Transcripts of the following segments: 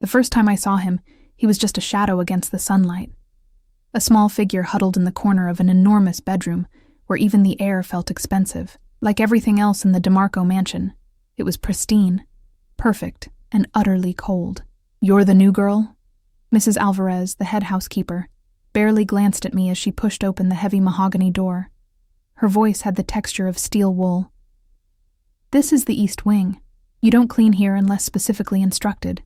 The first time I saw him, he was just a shadow against the sunlight. A small figure huddled in the corner of an enormous bedroom, where even the air felt expensive. Like everything else in the DeMarco mansion, it was pristine, perfect, and utterly cold. "You're the new girl?" Mrs. Alvarez, the head housekeeper, barely glanced at me as she pushed open the heavy mahogany door. Her voice had the texture of steel wool. "This is the East Wing. You don't clean here unless specifically instructed."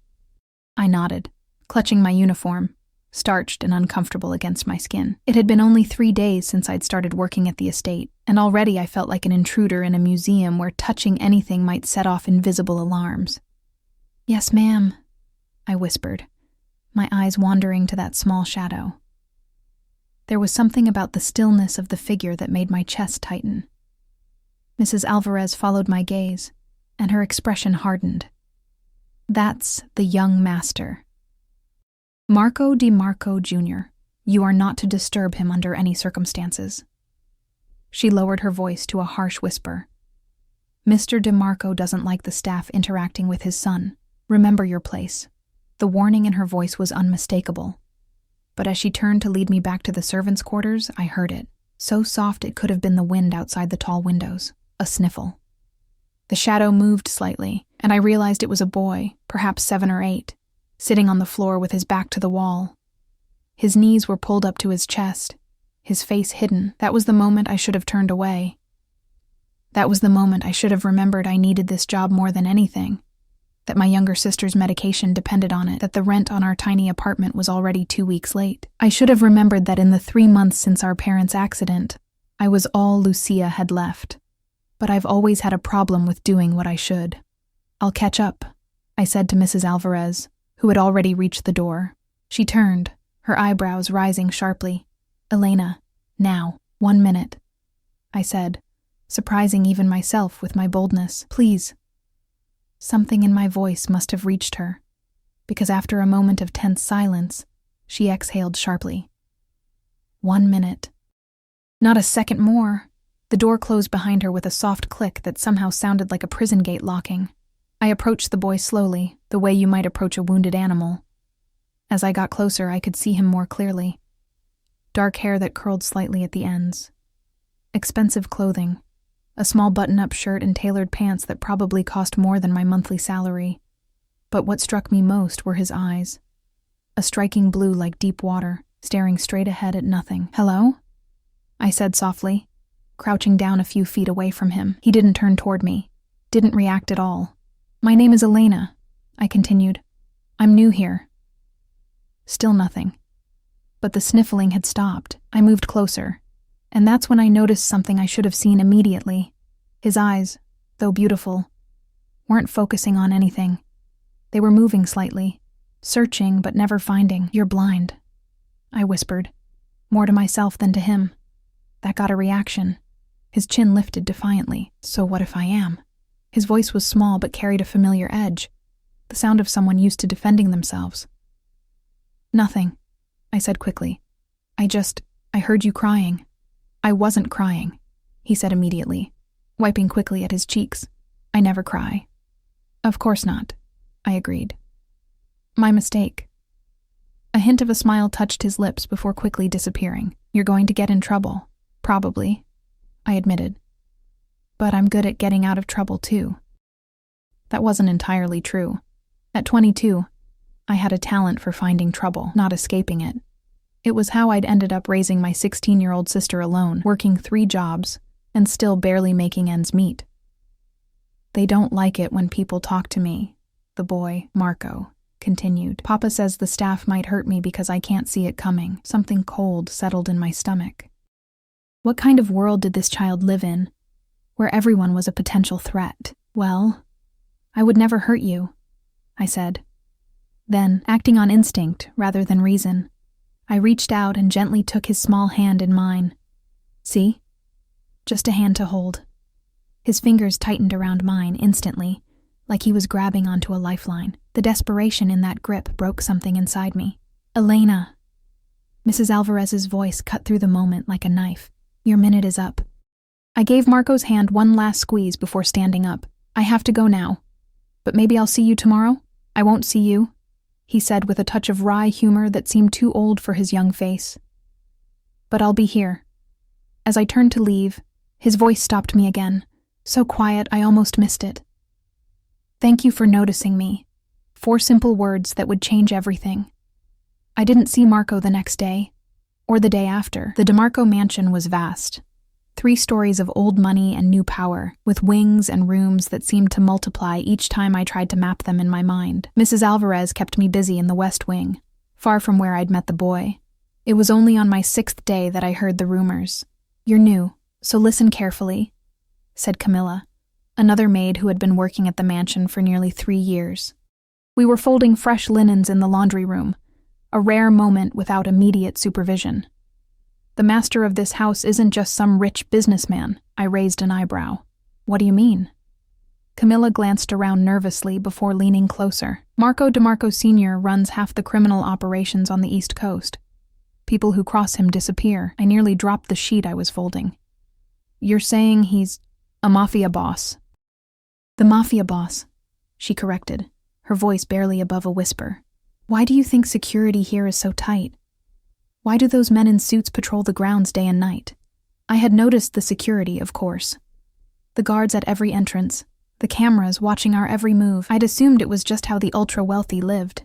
I nodded, clutching my uniform, starched and uncomfortable against my skin. It had been only 3 days since I'd started working at the estate, and already I felt like an intruder in a museum where touching anything might set off invisible alarms. "Yes, ma'am," I whispered, my eyes wandering to that small shadow. There was something about the stillness of the figure that made my chest tighten. Mrs. Alvarez followed my gaze, and her expression hardened. "That's the young master. Marco DeMarco Jr. You are not to disturb him under any circumstances." She lowered her voice to a harsh whisper. "Mr. DeMarco doesn't like the staff interacting with his son. Remember your place." The warning in her voice was unmistakable. But as she turned to lead me back to the servants' quarters, I heard it, so soft it could have been the wind outside the tall windows. A sniffle. The shadow moved slightly, and I realized it was a boy, perhaps 7 or 8, sitting on the floor with his back to the wall. His knees were pulled up to his chest, his face hidden. That was the moment I should have turned away. That was the moment I should have remembered I needed this job more than anything, that my younger sister's medication depended on it, that the rent on our tiny apartment was already 2 weeks late. I should have remembered that in the 3 months since our parents' accident, I was all Lucia had left. But I've always had a problem with doing what I should. "I'll catch up," I said to Mrs. Alvarez, who had already reached the door. She turned, her eyebrows rising sharply. "Elena, now, 1 minute," I said, surprising even myself with my boldness. "Please." Something in my voice must have reached her, because after a moment of tense silence, she exhaled sharply. 1 minute. Not a second more. The door closed behind her with a soft click that somehow sounded like a prison gate locking. I approached the boy slowly, the way you might approach a wounded animal. As I got closer, I could see him more clearly. Dark hair that curled slightly at the ends. Expensive clothing. A small button-up shirt and tailored pants that probably cost more than my monthly salary. But what struck me most were his eyes. A striking blue like deep water, staring straight ahead at nothing. "Hello?" I said softly, crouching down a few feet away from him. He didn't turn toward me, didn't react at all. "My name is Elena," I continued. "I'm new here." Still nothing. But the sniffling had stopped. I moved closer, and that's when I noticed something I should have seen immediately. His eyes, though beautiful, weren't focusing on anything. They were moving slightly, searching but never finding. "You're blind," I whispered, more to myself than to him. That got a reaction. His chin lifted defiantly. "So what if I am?" His voice was small but carried a familiar edge, the sound of someone used to defending themselves. "Nothing," I said quickly. I heard you crying." "I wasn't crying," he said immediately, wiping quickly at his cheeks. "I never cry." "Of course not," I agreed. "My mistake." A hint of a smile touched his lips before quickly disappearing. "You're going to get in trouble." "Probably," I admitted. "But I'm good at getting out of trouble, too." That wasn't entirely true. At 22, I had a talent for finding trouble, not escaping it. It was how I'd ended up raising my 16-year-old sister alone, working 3 jobs, and still barely making ends meet. "They don't like it when people talk to me," the boy, Marco, continued. "Papa says the staff might hurt me because I can't see it coming." Something cold settled in my stomach. What kind of world did this child live in, where everyone was a potential threat? "Well, I would never hurt you," I said. Then, acting on instinct rather than reason, I reached out and gently took his small hand in mine. "See? Just a hand to hold." His fingers tightened around mine instantly, like he was grabbing onto a lifeline. The desperation in that grip broke something inside me. "Elena." Mrs. Alvarez's voice cut through the moment like a knife. "Your minute is up." I gave Marco's hand one last squeeze before standing up. "I have to go now. But maybe I'll see you tomorrow? I won't see you." he said with a touch of wry humor that seemed too old for his young face. But I'll be here. As I turned to leave, his voice stopped me again, so quiet I almost missed it. Thank you for noticing me. 4 simple words that would change everything. I didn't see Marco the next day, or the day after. The DeMarco mansion was vast. 3 stories of old money and new power, with wings and rooms that seemed to multiply each time I tried to map them in my mind. Mrs. Alvarez kept me busy in the West Wing, far from where I'd met the boy. It was only on my 6th day that I heard the rumors. You're new, so listen carefully, said Camilla, another maid who had been working at the mansion for nearly 3 years. We were folding fresh linens in the laundry room, a rare moment without immediate supervision. The master of this house isn't just some rich businessman. I raised an eyebrow. What do you mean? Camilla glanced around nervously before leaning closer. Marco DeMarco Sr. runs half the criminal operations on the East Coast. People who cross him disappear. I nearly dropped the sheet I was folding. You're saying he's a mafia boss? The mafia boss, she corrected, her voice barely above a whisper. Why do you think security here is so tight? Why do those men in suits patrol the grounds day and night? I had noticed the security, of course. The guards at every entrance, the cameras watching our every move. I'd assumed it was just how the ultra-wealthy lived.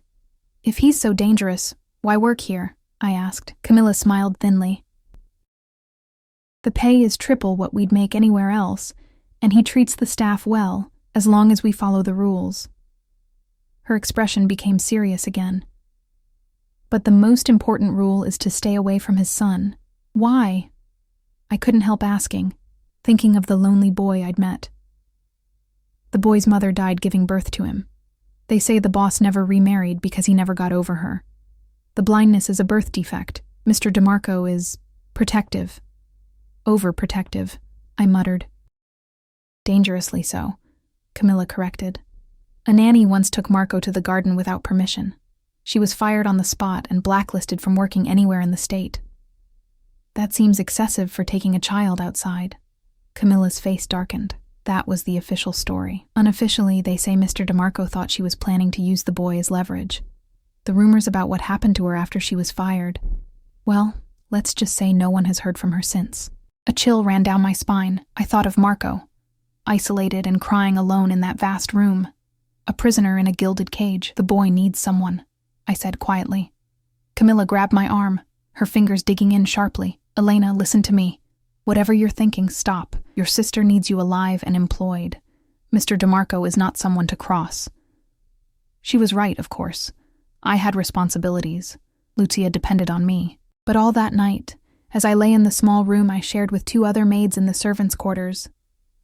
If he's so dangerous, why work here? I asked. Camilla smiled thinly. The pay is triple what we'd make anywhere else, and he treats the staff well, as long as we follow the rules. Her expression became serious again. But the most important rule is to stay away from his son. Why? I couldn't help asking, thinking of the lonely boy I'd met. The boy's mother died giving birth to him. They say the boss never remarried because he never got over her. The blindness is a birth defect. Mr. DeMarco is protective. Overprotective, I muttered. Dangerously so, Camilla corrected. A nanny once took Marco to the garden without permission. She was fired on the spot and blacklisted from working anywhere in the state. That seems excessive for taking a child outside. Camilla's face darkened. That was the official story. Unofficially, they say Mr. DeMarco thought she was planning to use the boy as leverage. The rumors about what happened to her after she was fired, well, let's just say no one has heard from her since. A chill ran down my spine. I thought of Marco, isolated and crying alone in that vast room. A prisoner in a gilded cage. The boy needs someone, I said quietly. Camilla grabbed my arm, her fingers digging in sharply. Elena, listen to me. Whatever you're thinking, stop. Your sister needs you alive and employed. Mr. DeMarco is not someone to cross. She was right, of course. I had responsibilities. Lucia depended on me. But all that night, as I lay in the small room I shared with 2 other maids in the servants' quarters,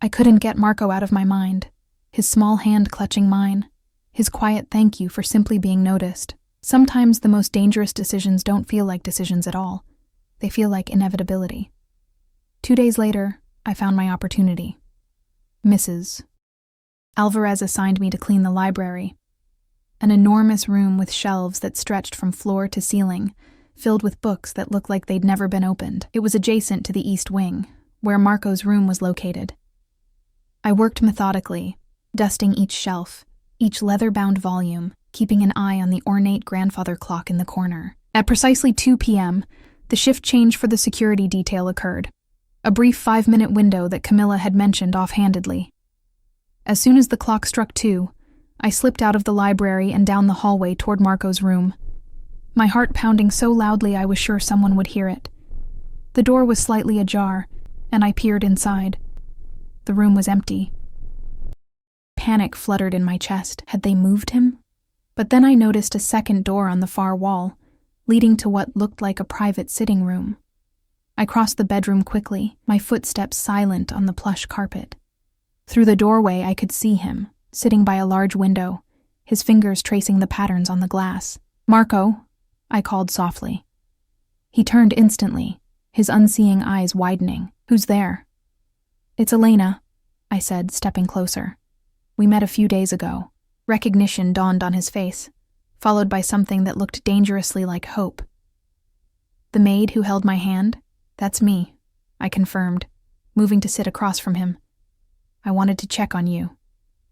I couldn't get Marco out of my mind. His small hand clutching mine. His quiet thank you for simply being noticed. Sometimes the most dangerous decisions don't feel like decisions at all. They feel like inevitability. 2 days later, I found my opportunity. Mrs. Alvarez assigned me to clean the library. An enormous room with shelves that stretched from floor to ceiling, filled with books that looked like they'd never been opened. It was adjacent to the East Wing, where Marco's room was located. I worked methodically, dusting each shelf, each leather-bound volume, keeping an eye on the ornate grandfather clock in the corner. At precisely 2 p.m., the shift change for the security detail occurred, a brief 5-minute window that Camilla had mentioned offhandedly. As soon as the clock struck 2, I slipped out of the library and down the hallway toward Marco's room, my heart pounding so loudly I was sure someone would hear it. The door was slightly ajar, and I peered inside. The room was empty. Panic fluttered in my chest. Had they moved him? But then I noticed a second door on the far wall, leading to what looked like a private sitting room. I crossed the bedroom quickly, my footsteps silent on the plush carpet. Through the doorway I could see him, sitting by a large window, his fingers tracing the patterns on the glass. "Marco," I called softly. He turned instantly, his unseeing eyes widening. "Who's there?" "It's Elena," I said, stepping closer. "We met a few days ago." Recognition dawned on his face, followed by something that looked dangerously like hope. "The maid who held my hand? That's me," I confirmed, moving to sit across from him. "I wanted to check on you.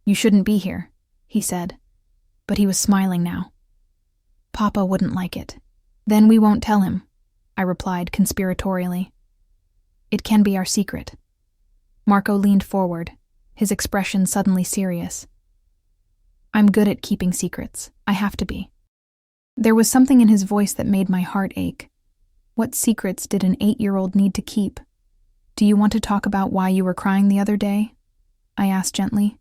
You shouldn't be here," he said, but he was smiling now. Papa wouldn't like it. Then we won't tell him, I replied conspiratorially. It can be our secret. Marco leaned forward, his expression suddenly serious. I'm good at keeping secrets. I have to be. There was something in his voice that made my heart ache. What secrets did an 8-year-old need to keep? Do you want to talk about why you were crying the other day? I asked gently.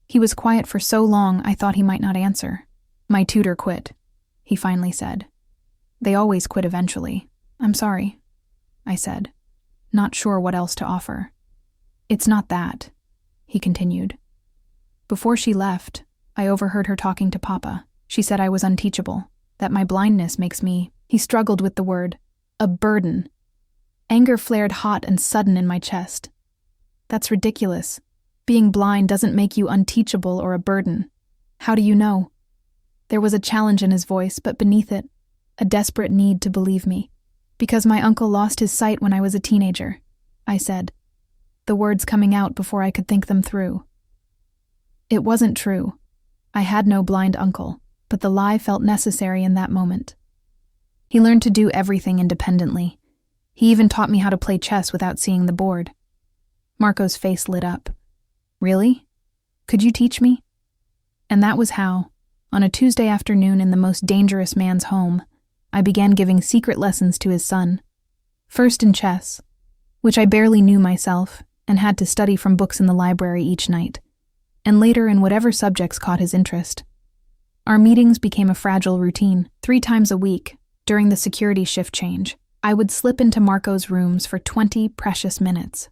He was quiet for so long I thought he might not answer. My tutor quit, he finally said. They always quit eventually. I'm sorry, I said, not sure what else to offer. It's not that, he continued. Before she left, I overheard her talking to Papa. She said I was unteachable, that my blindness makes me, he struggled with the word, a burden. Anger flared hot and sudden in my chest. That's ridiculous. Being blind doesn't make you unteachable or a burden. How do you know? There was a challenge in his voice, but beneath it, a desperate need to believe me. Because my uncle lost his sight when I was a teenager, I said, the words coming out before I could think them through. It wasn't true. I had no blind uncle, but the lie felt necessary in that moment. He learned to do everything independently. He even taught me how to play chess without seeing the board. Marco's face lit up. Really? Could you teach me? And that was how, on a Tuesday afternoon in the most dangerous man's home, I began giving secret lessons to his son. First in chess, which I barely knew myself and had to study from books in the library each night, and later in whatever subjects caught his interest. Our meetings became a fragile routine. 3 times a week, during the security shift change, I would slip into Marco's rooms for 20 precious minutes.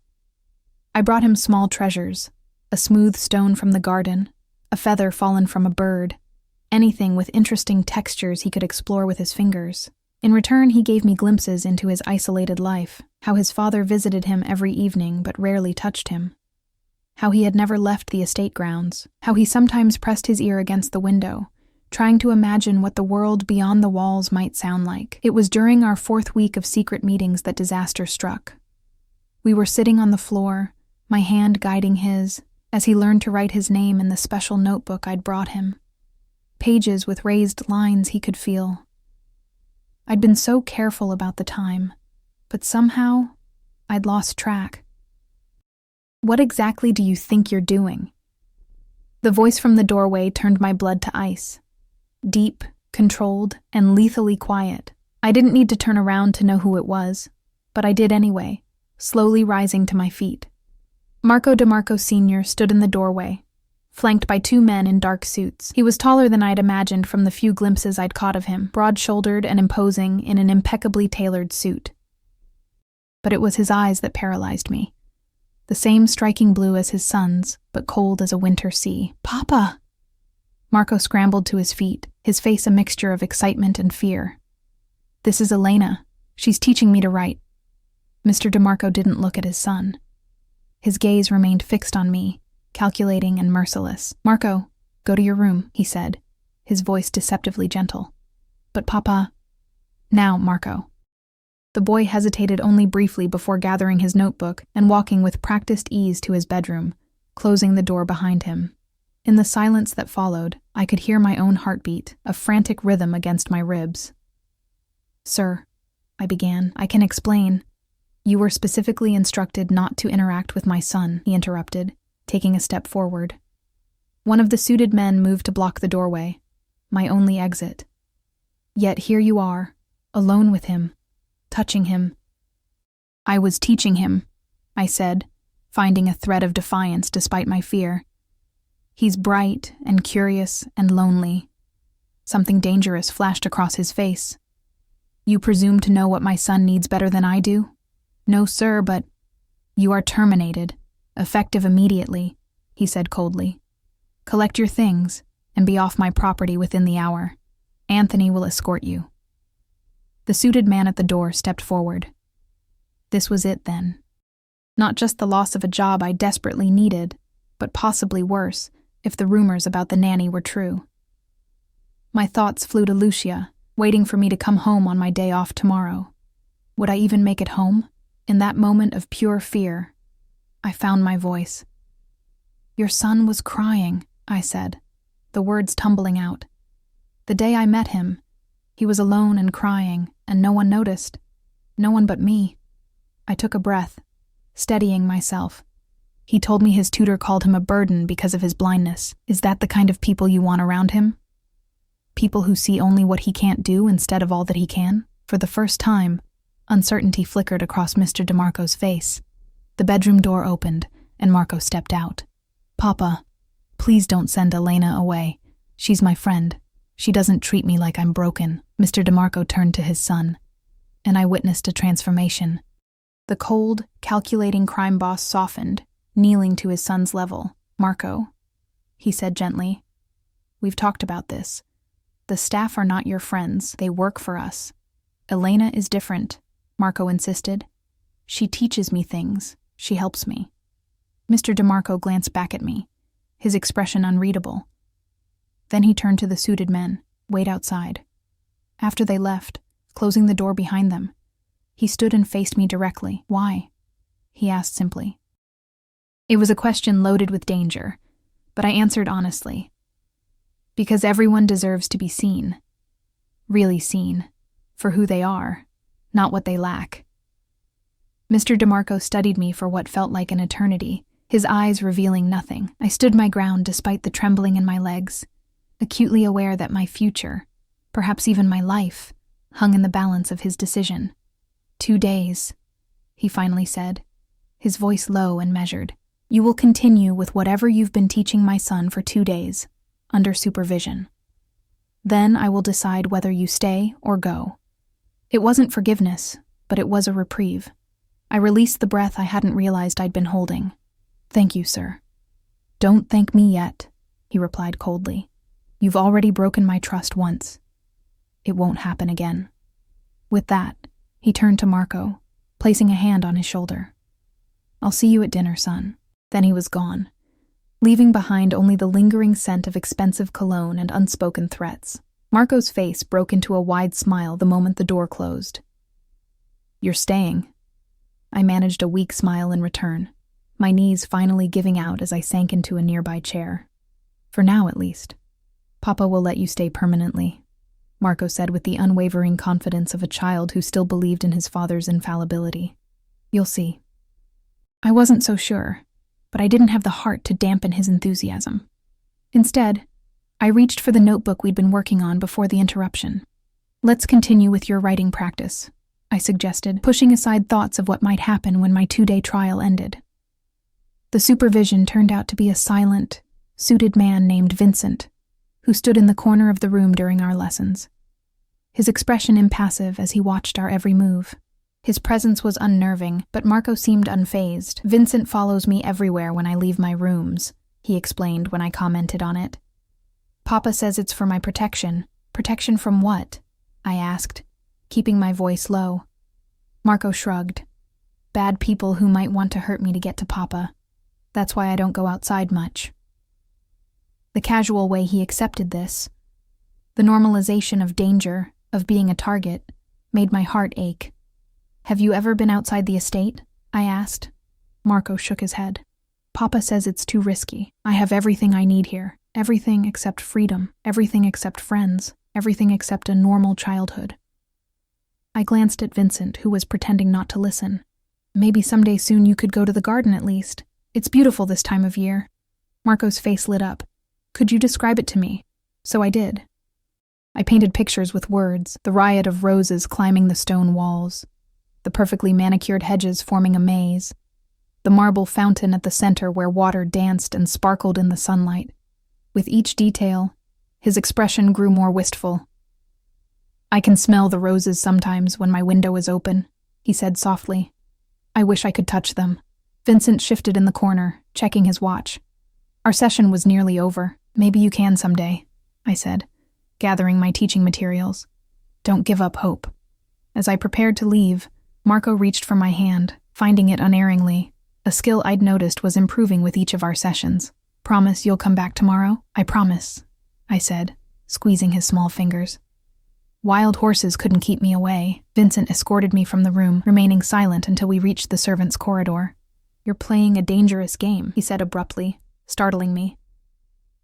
I brought him small treasures, a smooth stone from the garden, a feather fallen from a bird, anything with interesting textures he could explore with his fingers. In return, he gave me glimpses into his isolated life, how his father visited him every evening but rarely touched him, how he had never left the estate grounds, how he sometimes pressed his ear against the window, trying to imagine what the world beyond the walls might sound like. It was during our 4th week of secret meetings that disaster struck. We were sitting on the floor, my hand guiding his, as he learned to write his name in the special notebook I'd brought him. Pages with raised lines he could feel. I'd been so careful about the time, but somehow I'd lost track. What exactly do you think you're doing? The voice from the doorway turned my blood to ice. Deep, controlled, and lethally quiet. I didn't need to turn around to know who it was, but I did anyway, slowly rising to my feet. Marco DeMarco Sr. stood in the doorway, flanked by 2 men in dark suits. He was taller than I'd imagined from the few glimpses I'd caught of him, broad-shouldered and imposing in an impeccably tailored suit. But it was his eyes that paralyzed me. The same striking blue as his son's, but cold as a winter sea. Papa! Marco scrambled to his feet, his face a mixture of excitement and fear. This is Elena. She's teaching me to write. Mr. DeMarco didn't look at his son. His gaze remained fixed on me, calculating and merciless. Marco, go to your room, he said, his voice deceptively gentle. But Papa... Now, Marco. The boy hesitated only briefly before gathering his notebook and walking with practiced ease to his bedroom, closing the door behind him. In the silence that followed, I could hear my own heartbeat, a frantic rhythm against my ribs. Sir, I began, I can explain. You were specifically instructed not to interact with my son, he interrupted, taking a step forward. One of the suited men moved to block the doorway, my only exit. Yet here you are, alone with him, touching him. I was teaching him, I said, finding a thread of defiance despite my fear. He's bright and curious and lonely. Something dangerous flashed across his face. You presume to know what my son needs better than I do? No, sir, but you are terminated, effective immediately, he said coldly. Collect your things and be off my property within the hour. Anthony will escort you. The suited man at the door stepped forward. This was it then. Not just the loss of a job I desperately needed, but possibly worse if the rumors about the nanny were true. My thoughts flew to Lucia, waiting for me to come home on my day off tomorrow. Would I even make it home? In that moment of pure fear, I found my voice. Your son was crying, I said, the words tumbling out. The day I met him, He was alone and crying, and no one noticed. No one but me. I took a breath, steadying myself. He told me his tutor called him a burden because of his blindness. Is that the kind of people you want around him? People who see only what he can't do instead of all that he can? For the first time, uncertainty flickered across Mr. DeMarco's face. The bedroom door opened, and Marco stepped out. "Papa, please don't send Elena away. She's my friend. She doesn't treat me like I'm broken." Mr. DeMarco turned to his son, and I witnessed a transformation. The cold, calculating crime boss softened, kneeling to his son's level. "Marco," he said gently, "we've talked about this. The staff are not your friends. They work for us." "Elena is different," Marco insisted. "She teaches me things. She helps me." Mr. DeMarco glanced back at me, his expression unreadable. Then he turned to the suited men. "Wait outside." After they left, closing the door behind them, he stood and faced me directly. "Why?" he asked simply. It was a question loaded with danger, but I answered honestly. Because everyone deserves to be seen. Really seen. For who they are, not what they lack. Mr. DeMarco studied me for what felt like an eternity, his eyes revealing nothing. I stood my ground despite the trembling in my legs, acutely aware that my future, perhaps even my life, hung in the balance of his decision. 2 days, he finally said, his voice low and measured. "You will continue with whatever you've been teaching my son for 2 days, under supervision. Then I will decide whether you stay or go." It wasn't forgiveness, but it was a reprieve. I released the breath I hadn't realized I'd been holding. "Thank you, sir." "Don't thank me yet," he replied coldly. "You've already broken my trust once. It won't happen again." With that, he turned to Marco, placing a hand on his shoulder. "I'll see you at dinner, son." Then he was gone, leaving behind only the lingering scent of expensive cologne and unspoken threats. Marco's face broke into a wide smile the moment the door closed. "You're staying." I managed a weak smile in return, my knees finally giving out as I sank into a nearby chair. "For now, at least. Papa will let you stay permanently," Marco said with the unwavering confidence of a child who still believed in his father's infallibility. "You'll see." I wasn't so sure, but I didn't have the heart to dampen his enthusiasm. Instead, I reached for the notebook we'd been working on before the interruption. "Let's continue with your writing practice," I suggested, pushing aside thoughts of what might happen when my 2-day trial ended. The supervision turned out to be a silent, suited man named Vincent, who stood in the corner of the room during our lessons. His expression impassive as he watched our every move. His presence was unnerving, but Marco seemed unfazed. "Vincent follows me everywhere when I leave my rooms," he explained when I commented on it. "Papa says it's for my protection." "Protection from what?" I asked, keeping my voice low. Marco shrugged. "Bad people who might want to hurt me to get to Papa. That's why I don't go outside much." The casual way he accepted this, the normalization of danger, of being a target, made my heart ache. "Have you ever been outside the estate?" I asked. Marco shook his head. "Papa says it's too risky. I have everything I need here. Everything except freedom. Everything except friends. Everything except a normal childhood." I glanced at Vincent, who was pretending not to listen. "Maybe someday soon you could go to the garden at least. It's beautiful this time of year." Marco's face lit up. "Could you describe it to me?" So I did. I painted pictures with words, the riot of roses climbing the stone walls, the perfectly manicured hedges forming a maze, the marble fountain at the center where water danced and sparkled in the sunlight. With each detail, his expression grew more wistful. "I can smell the roses sometimes when my window is open," he said softly. "I wish I could touch them." Vincent shifted in the corner, checking his watch. "Our session was nearly over. Maybe you can someday," I said, gathering my teaching materials. "Don't give up hope." As I prepared to leave, Marco reached for my hand, finding it unerringly. A skill I'd noticed was improving with each of our sessions. "Promise you'll come back tomorrow?" "I promise," I said, squeezing his small fingers. Wild horses couldn't keep me away. Vincent escorted me from the room, remaining silent until we reached the servants' corridor. "You're playing a dangerous game," he said abruptly, startling me.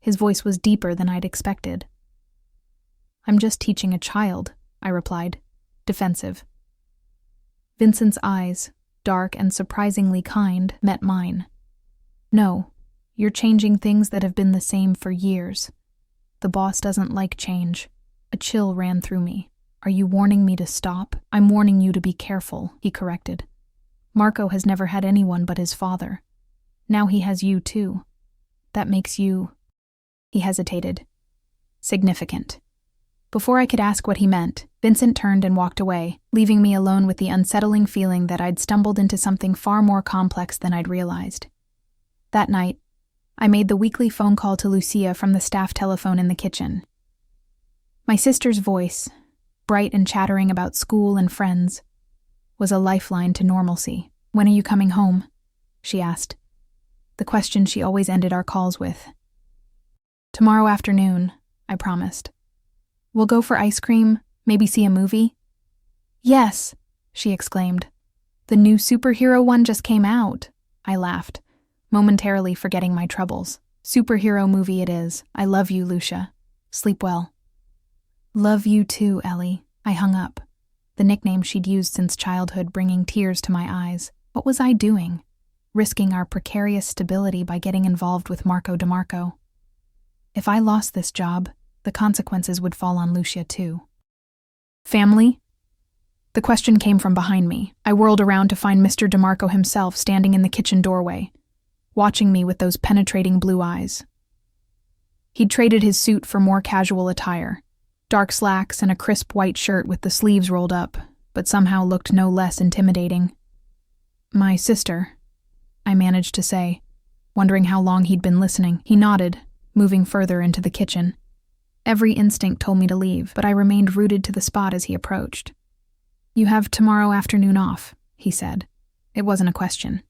His voice was deeper than I'd expected. "I'm just teaching a child," I replied, defensive. Vincent's eyes, dark and surprisingly kind, met mine. No, you're changing things that have been the same for years. The boss doesn't like change. A chill ran through me. Are you warning me to stop? I'm warning you to be careful, he corrected. Marco has never had anyone but his father. Now he has you too. That makes you... He hesitated. Significant. Before I could ask what he meant, Vincent turned and walked away, leaving me alone with the unsettling feeling that I'd stumbled into something far more complex than I'd realized. That night, I made the weekly phone call to Lucia from the staff telephone in the kitchen. My sister's voice, bright and chattering about school and friends, was a lifeline to normalcy. When are you coming home? She asked. The question she always ended our calls with. Tomorrow afternoon, I promised. We'll go for ice cream, maybe see a movie? Yes, she exclaimed. The new superhero one just came out. I laughed, momentarily forgetting my troubles. Superhero movie it is. I love you, Lucia. Sleep well. Love you too, Ellie. I hung up, the nickname she'd used since childhood bringing tears to my eyes. What was I doing? Risking our precarious stability by getting involved with Marco DeMarco. If I lost this job, the consequences would fall on Lucia too. Family? The question came from behind me. I whirled around to find Mr. DeMarco himself standing in the kitchen doorway, watching me with those penetrating blue eyes. He'd traded his suit for more casual attire, dark slacks and a crisp white shirt with the sleeves rolled up, but somehow looked no less intimidating. My sister, I managed to say, wondering how long he'd been listening. He nodded, moving further into the kitchen. Every instinct told me to leave, but I remained rooted to the spot as he approached. You have tomorrow afternoon off, he said. It wasn't a question.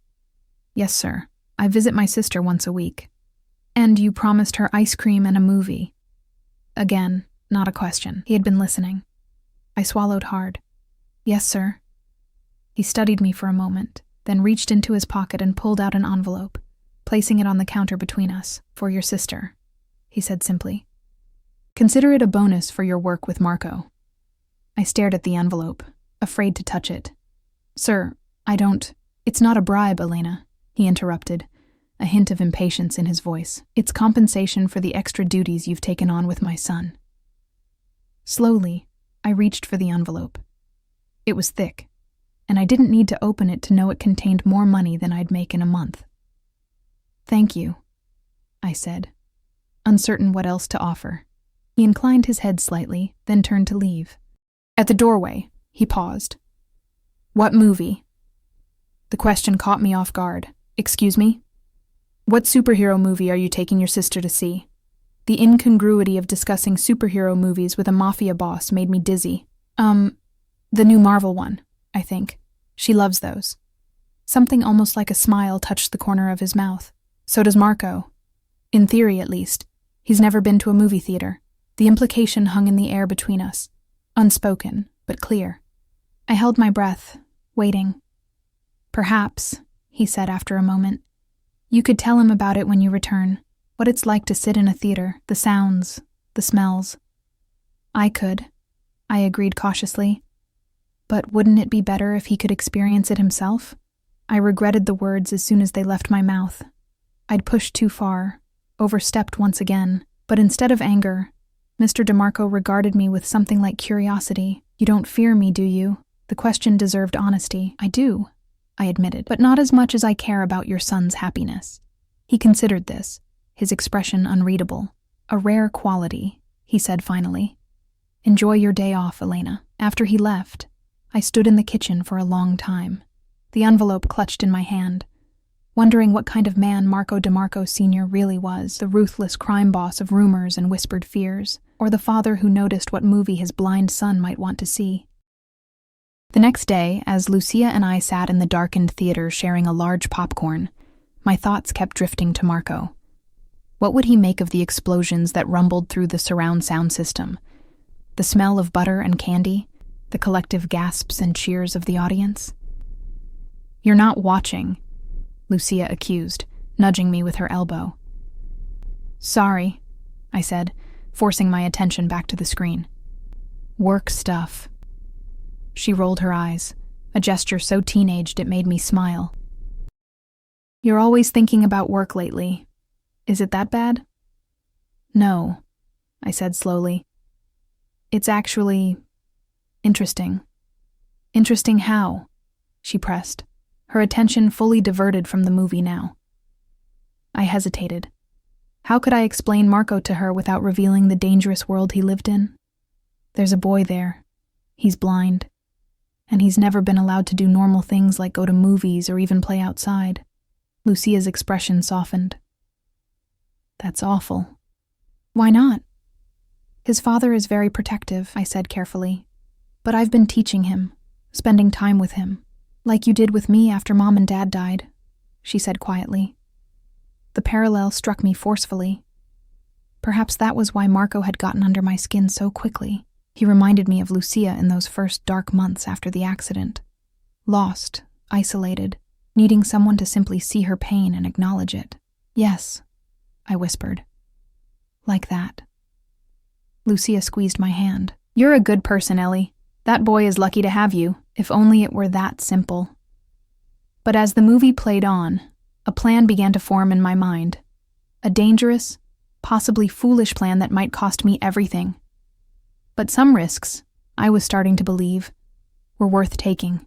Yes, sir. I visit my sister once a week. And you promised her ice cream and a movie. Again, not a question. He had been listening. I swallowed hard. Yes, sir. He studied me for a moment, then reached into his pocket and pulled out an envelope, placing it on the counter between us. For your sister, he said simply. Consider it a bonus for your work with Marco. I stared at the envelope, afraid to touch it. Sir, I don't... It's not a bribe, Elena, he interrupted, a hint of impatience in his voice. It's compensation for the extra duties you've taken on with my son. Slowly, I reached for the envelope. It was thick, and I didn't need to open it to know it contained more money than I'd make in a month. Thank you, I said, uncertain what else to offer. He inclined his head slightly, then turned to leave. At the doorway, he paused. What movie? The question caught me off guard. Excuse me? What superhero movie are you taking your sister to see? The incongruity of discussing superhero movies with a mafia boss made me dizzy. The new Marvel one, I think. She loves those. Something almost like a smile touched the corner of his mouth. So does Marco. In theory, at least. He's never been to a movie theater. The implication hung in the air between us. Unspoken, but clear. I held my breath, waiting. Perhaps, he said after a moment, you could tell him about it when you return. What it's like to sit in a theater, the sounds, the smells. I could, I agreed cautiously. But wouldn't it be better if he could experience it himself? I regretted the words as soon as they left my mouth. I'd pushed too far, overstepped once again, but instead of anger, Mr. DeMarco regarded me with something like curiosity. You don't fear me, do you? The question deserved honesty. I do, I admitted, but not as much as I care about your son's happiness. He considered this, his expression unreadable. A rare quality, he said finally. Enjoy your day off, Elena. After he left, I stood in the kitchen for a long time, the envelope clutched in my hand, wondering what kind of man Marco DeMarco Sr. really was, the ruthless crime boss of rumors and whispered fears, or the father who noticed what movie his blind son might want to see. The next day, as Lucia and I sat in the darkened theater sharing a large popcorn, my thoughts kept drifting to Marco. What would he make of the explosions that rumbled through the surround sound system? The smell of butter and candy? The collective gasps and cheers of the audience? You're not watching, Lucia accused, nudging me with her elbow. Sorry, I said, forcing my attention back to the screen. Work stuff. She rolled her eyes, a gesture so teenaged it made me smile. You're always thinking about work lately. Is it that bad? No, I said slowly. It's actually interesting. Interesting how? She pressed, her attention fully diverted from the movie now. I hesitated. How could I explain Marco to her without revealing the dangerous world he lived in? There's a boy there. He's blind. And he's never been allowed to do normal things like go to movies or even play outside. Lucia's expression softened. That's awful. Why not? His father is very protective, I said carefully. But I've been teaching him, spending time with him, like you did with me after Mom and Dad died, she said quietly. The parallel struck me forcefully. Perhaps that was why Marco had gotten under my skin so quickly. He reminded me of Lucia in those first dark months after the accident. Lost, isolated, needing someone to simply see her pain and acknowledge it. Yes, I whispered. Like that. Lucia squeezed my hand. You're a good person, Ellie. That boy is lucky to have you, if only it were that simple. But as the movie played on, a plan began to form in my mind. A dangerous, possibly foolish plan that might cost me everything. But some risks, I was starting to believe, were worth taking.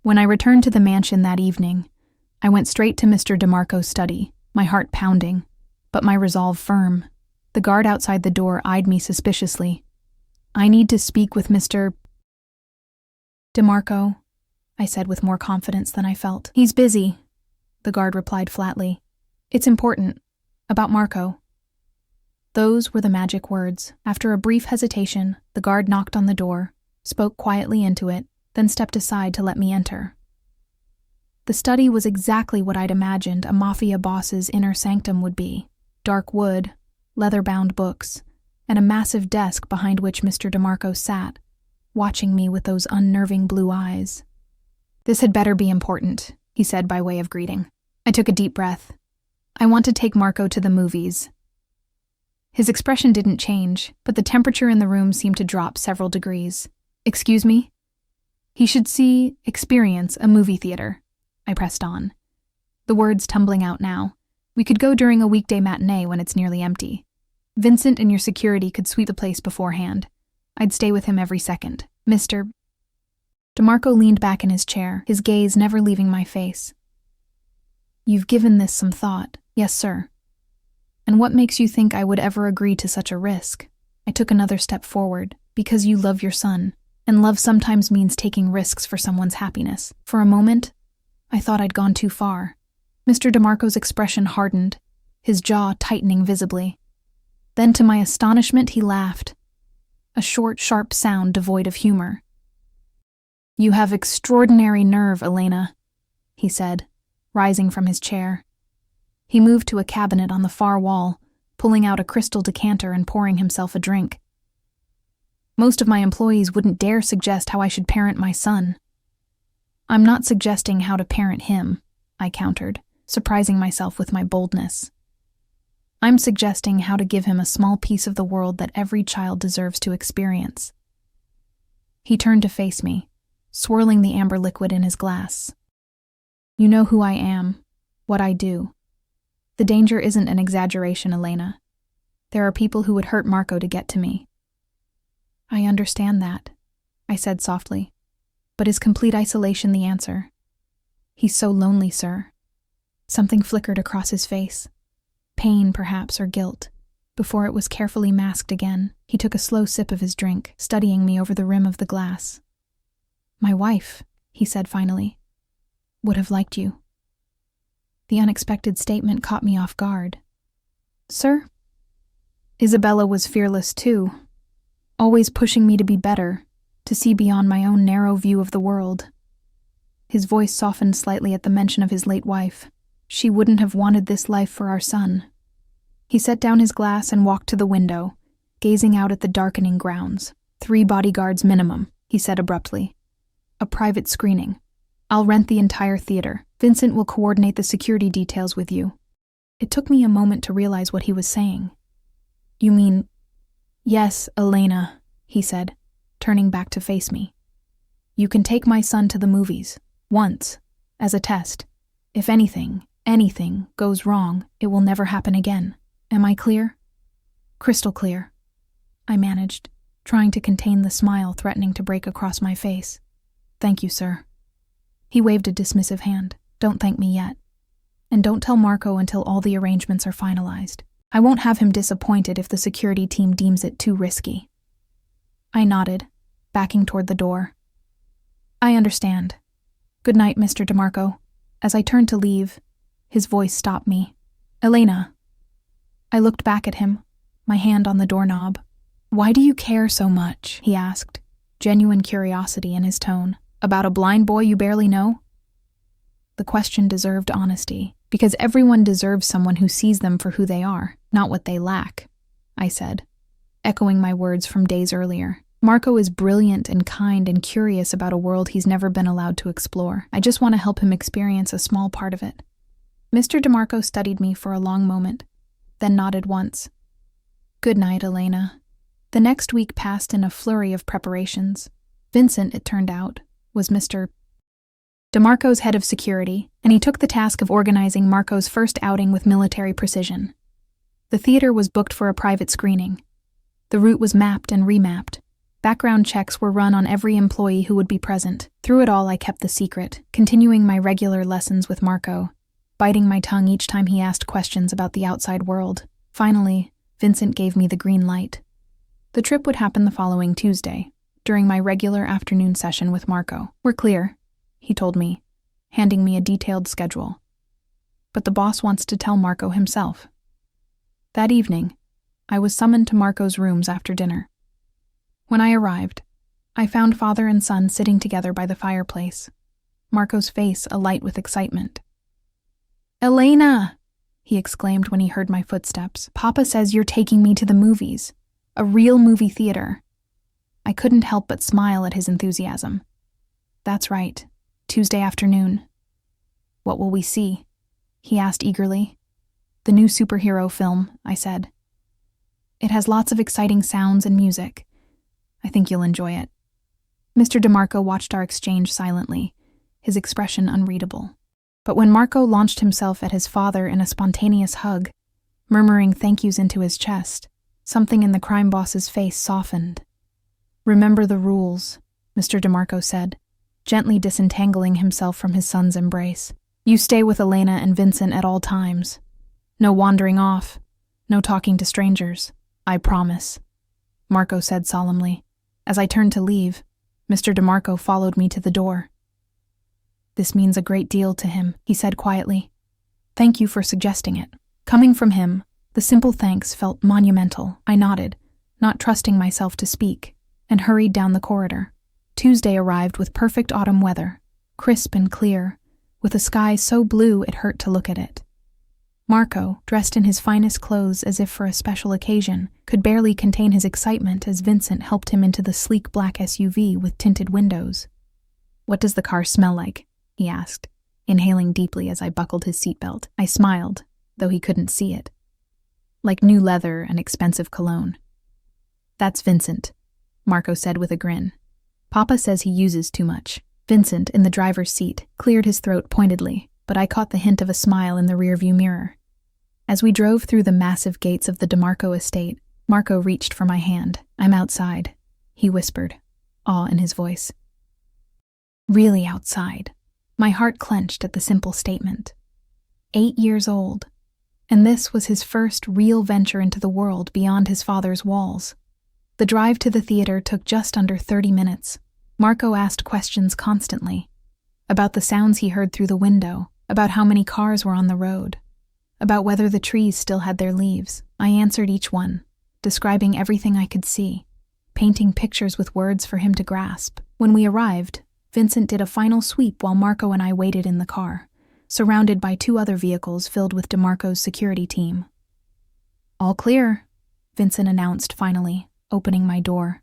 When I returned to the mansion that evening, I went straight to Mr. DeMarco's study, my heart pounding, but my resolve firm. The guard outside the door eyed me suspiciously. I need to speak with Mr. DeMarco, I said with more confidence than I felt. He's busy, the guard replied flatly. It's important. About Marco. Those were the magic words. After a brief hesitation, the guard knocked on the door, spoke quietly into it, then stepped aside to let me enter. The study was exactly what I'd imagined a Mafia boss's inner sanctum would be. Dark wood, leather-bound books, and a massive desk behind which Mr. DeMarco sat, watching me with those unnerving blue eyes. This had better be important, he said by way of greeting. I took a deep breath. I want to take Marco to the movies. His expression didn't change, but the temperature in the room seemed to drop several degrees. Excuse me? He should experience a movie theater. I pressed on, the words tumbling out now. We could go during a weekday matinee when it's nearly empty. Vincent and your security could sweep the place beforehand. I'd stay with him every second. Mr. DeMarco leaned back in his chair, his gaze never leaving my face. You've given this some thought. Yes, sir. And what makes you think I would ever agree to such a risk? I took another step forward. Because you love your son, and love sometimes means taking risks for someone's happiness. For a moment, I thought I'd gone too far. Mr. DeMarco's expression hardened, his jaw tightening visibly. Then, to my astonishment, he laughed. A short, sharp sound devoid of humor. You have extraordinary nerve, Elena, he said, rising from his chair. He moved to a cabinet on the far wall, pulling out a crystal decanter and pouring himself a drink. Most of my employees wouldn't dare suggest how I should parent my son. I'm not suggesting how to parent him, I countered, surprising myself with my boldness. I'm suggesting how to give him a small piece of the world that every child deserves to experience. He turned to face me, swirling the amber liquid in his glass. You know who I am, what I do. The danger isn't an exaggeration, Elena. There are people who would hurt Marco to get to me. I understand that, I said softly. But is complete isolation the answer? He's so lonely, sir. Something flickered across his face. Pain, perhaps, or guilt. Before it was carefully masked again, he took a slow sip of his drink, studying me over the rim of the glass. My wife, he said finally, would have liked you. The unexpected statement caught me off guard. Sir? Isabella was fearless too, always pushing me to be better, to see beyond my own narrow view of the world. His voice softened slightly at the mention of his late wife. She wouldn't have wanted this life for our son. He set down his glass and walked to the window, gazing out at the darkening grounds. 3 bodyguards minimum, he said abruptly. A private screening. I'll rent the entire theater. Vincent will coordinate the security details with you. It took me a moment to realize what he was saying. You mean... Yes, Elena, he said, turning back to face me. You can take my son to the movies, once, as a test. If anything goes wrong, it will never happen again. Am I clear? Crystal clear, I managed, trying to contain the smile threatening to break across my face. Thank you, sir. He waved a dismissive hand. Don't thank me yet. And don't tell Marco until all the arrangements are finalized. I won't have him disappointed if the security team deems it too risky. I nodded, backing toward the door. I understand. Good night, Mr. DeMarco. As I turned to leave, his voice stopped me. Elena. I looked back at him, my hand on the doorknob. Why do you care so much? He asked, genuine curiosity in his tone. About a blind boy you barely know? The question deserved honesty, because everyone deserves someone who sees them for who they are, not what they lack, I said, echoing my words from days earlier. Marco is brilliant and kind and curious about a world he's never been allowed to explore. I just want to help him experience a small part of it. Mr. DeMarco studied me for a long moment, then nodded once. Good night, Elena. The next week passed in a flurry of preparations. Vincent, it turned out, was Mr. DeMarco's head of security, and he took the task of organizing Marco's first outing with military precision. The theater was booked for a private screening. The route was mapped and remapped. Background checks were run on every employee who would be present. Through it all, I kept the secret, continuing my regular lessons with Marco, biting my tongue each time he asked questions about the outside world. Finally, Vincent gave me the green light. The trip would happen the following Tuesday, during my regular afternoon session with Marco. We're clear, he told me, handing me a detailed schedule. But the boss wants to tell Marco himself. That evening, I was summoned to Marco's rooms after dinner. When I arrived, I found father and son sitting together by the fireplace, Marco's face alight with excitement. Elena, he exclaimed when he heard my footsteps. Papa says you're taking me to the movies, a real movie theater. I couldn't help but smile at his enthusiasm. That's right, Tuesday afternoon. What will we see? He asked eagerly. The new superhero film, I said. It has lots of exciting sounds and music. I think you'll enjoy it. Mr. DeMarco watched our exchange silently, his expression unreadable. But when Marco launched himself at his father in a spontaneous hug, murmuring thank yous into his chest, something in the crime boss's face softened. Remember the rules, Mr. DeMarco said, gently disentangling himself from his son's embrace. You stay with Elena and Vincent at all times. No wandering off, no talking to strangers. I promise, Marco said solemnly. As I turned to leave, Mr. DeMarco followed me to the door. This means a great deal to him, he said quietly. Thank you for suggesting it. Coming from him, the simple thanks felt monumental. I nodded, not trusting myself to speak, and hurried down the corridor. Tuesday arrived with perfect autumn weather, crisp and clear, with a sky so blue it hurt to look at it. Marco, dressed in his finest clothes as if for a special occasion, could barely contain his excitement as Vincent helped him into the sleek black SUV with tinted windows. What does the car smell like? He asked, inhaling deeply as I buckled his seatbelt. I smiled, though he couldn't see it. Like new leather and expensive cologne. That's Vincent, Marco said with a grin. Papa says he uses too much. Vincent, in the driver's seat, cleared his throat pointedly, but I caught the hint of a smile in the rearview mirror. As we drove through the massive gates of the DeMarco estate, Marco reached for my hand. I'm outside, he whispered, awe in his voice. Really outside. My heart clenched at the simple statement. 8 years old, and this was his first real venture into the world beyond his father's walls. The drive to the theater took just under 30 minutes. Marco asked questions constantly, about the sounds he heard through the window, about how many cars were on the road, about whether the trees still had their leaves. I answered each one, describing everything I could see, painting pictures with words for him to grasp. When we arrived, Vincent did a final sweep while Marco and I waited in the car, surrounded by 2 other vehicles filled with DeMarco's security team. All clear, Vincent announced finally, opening my door.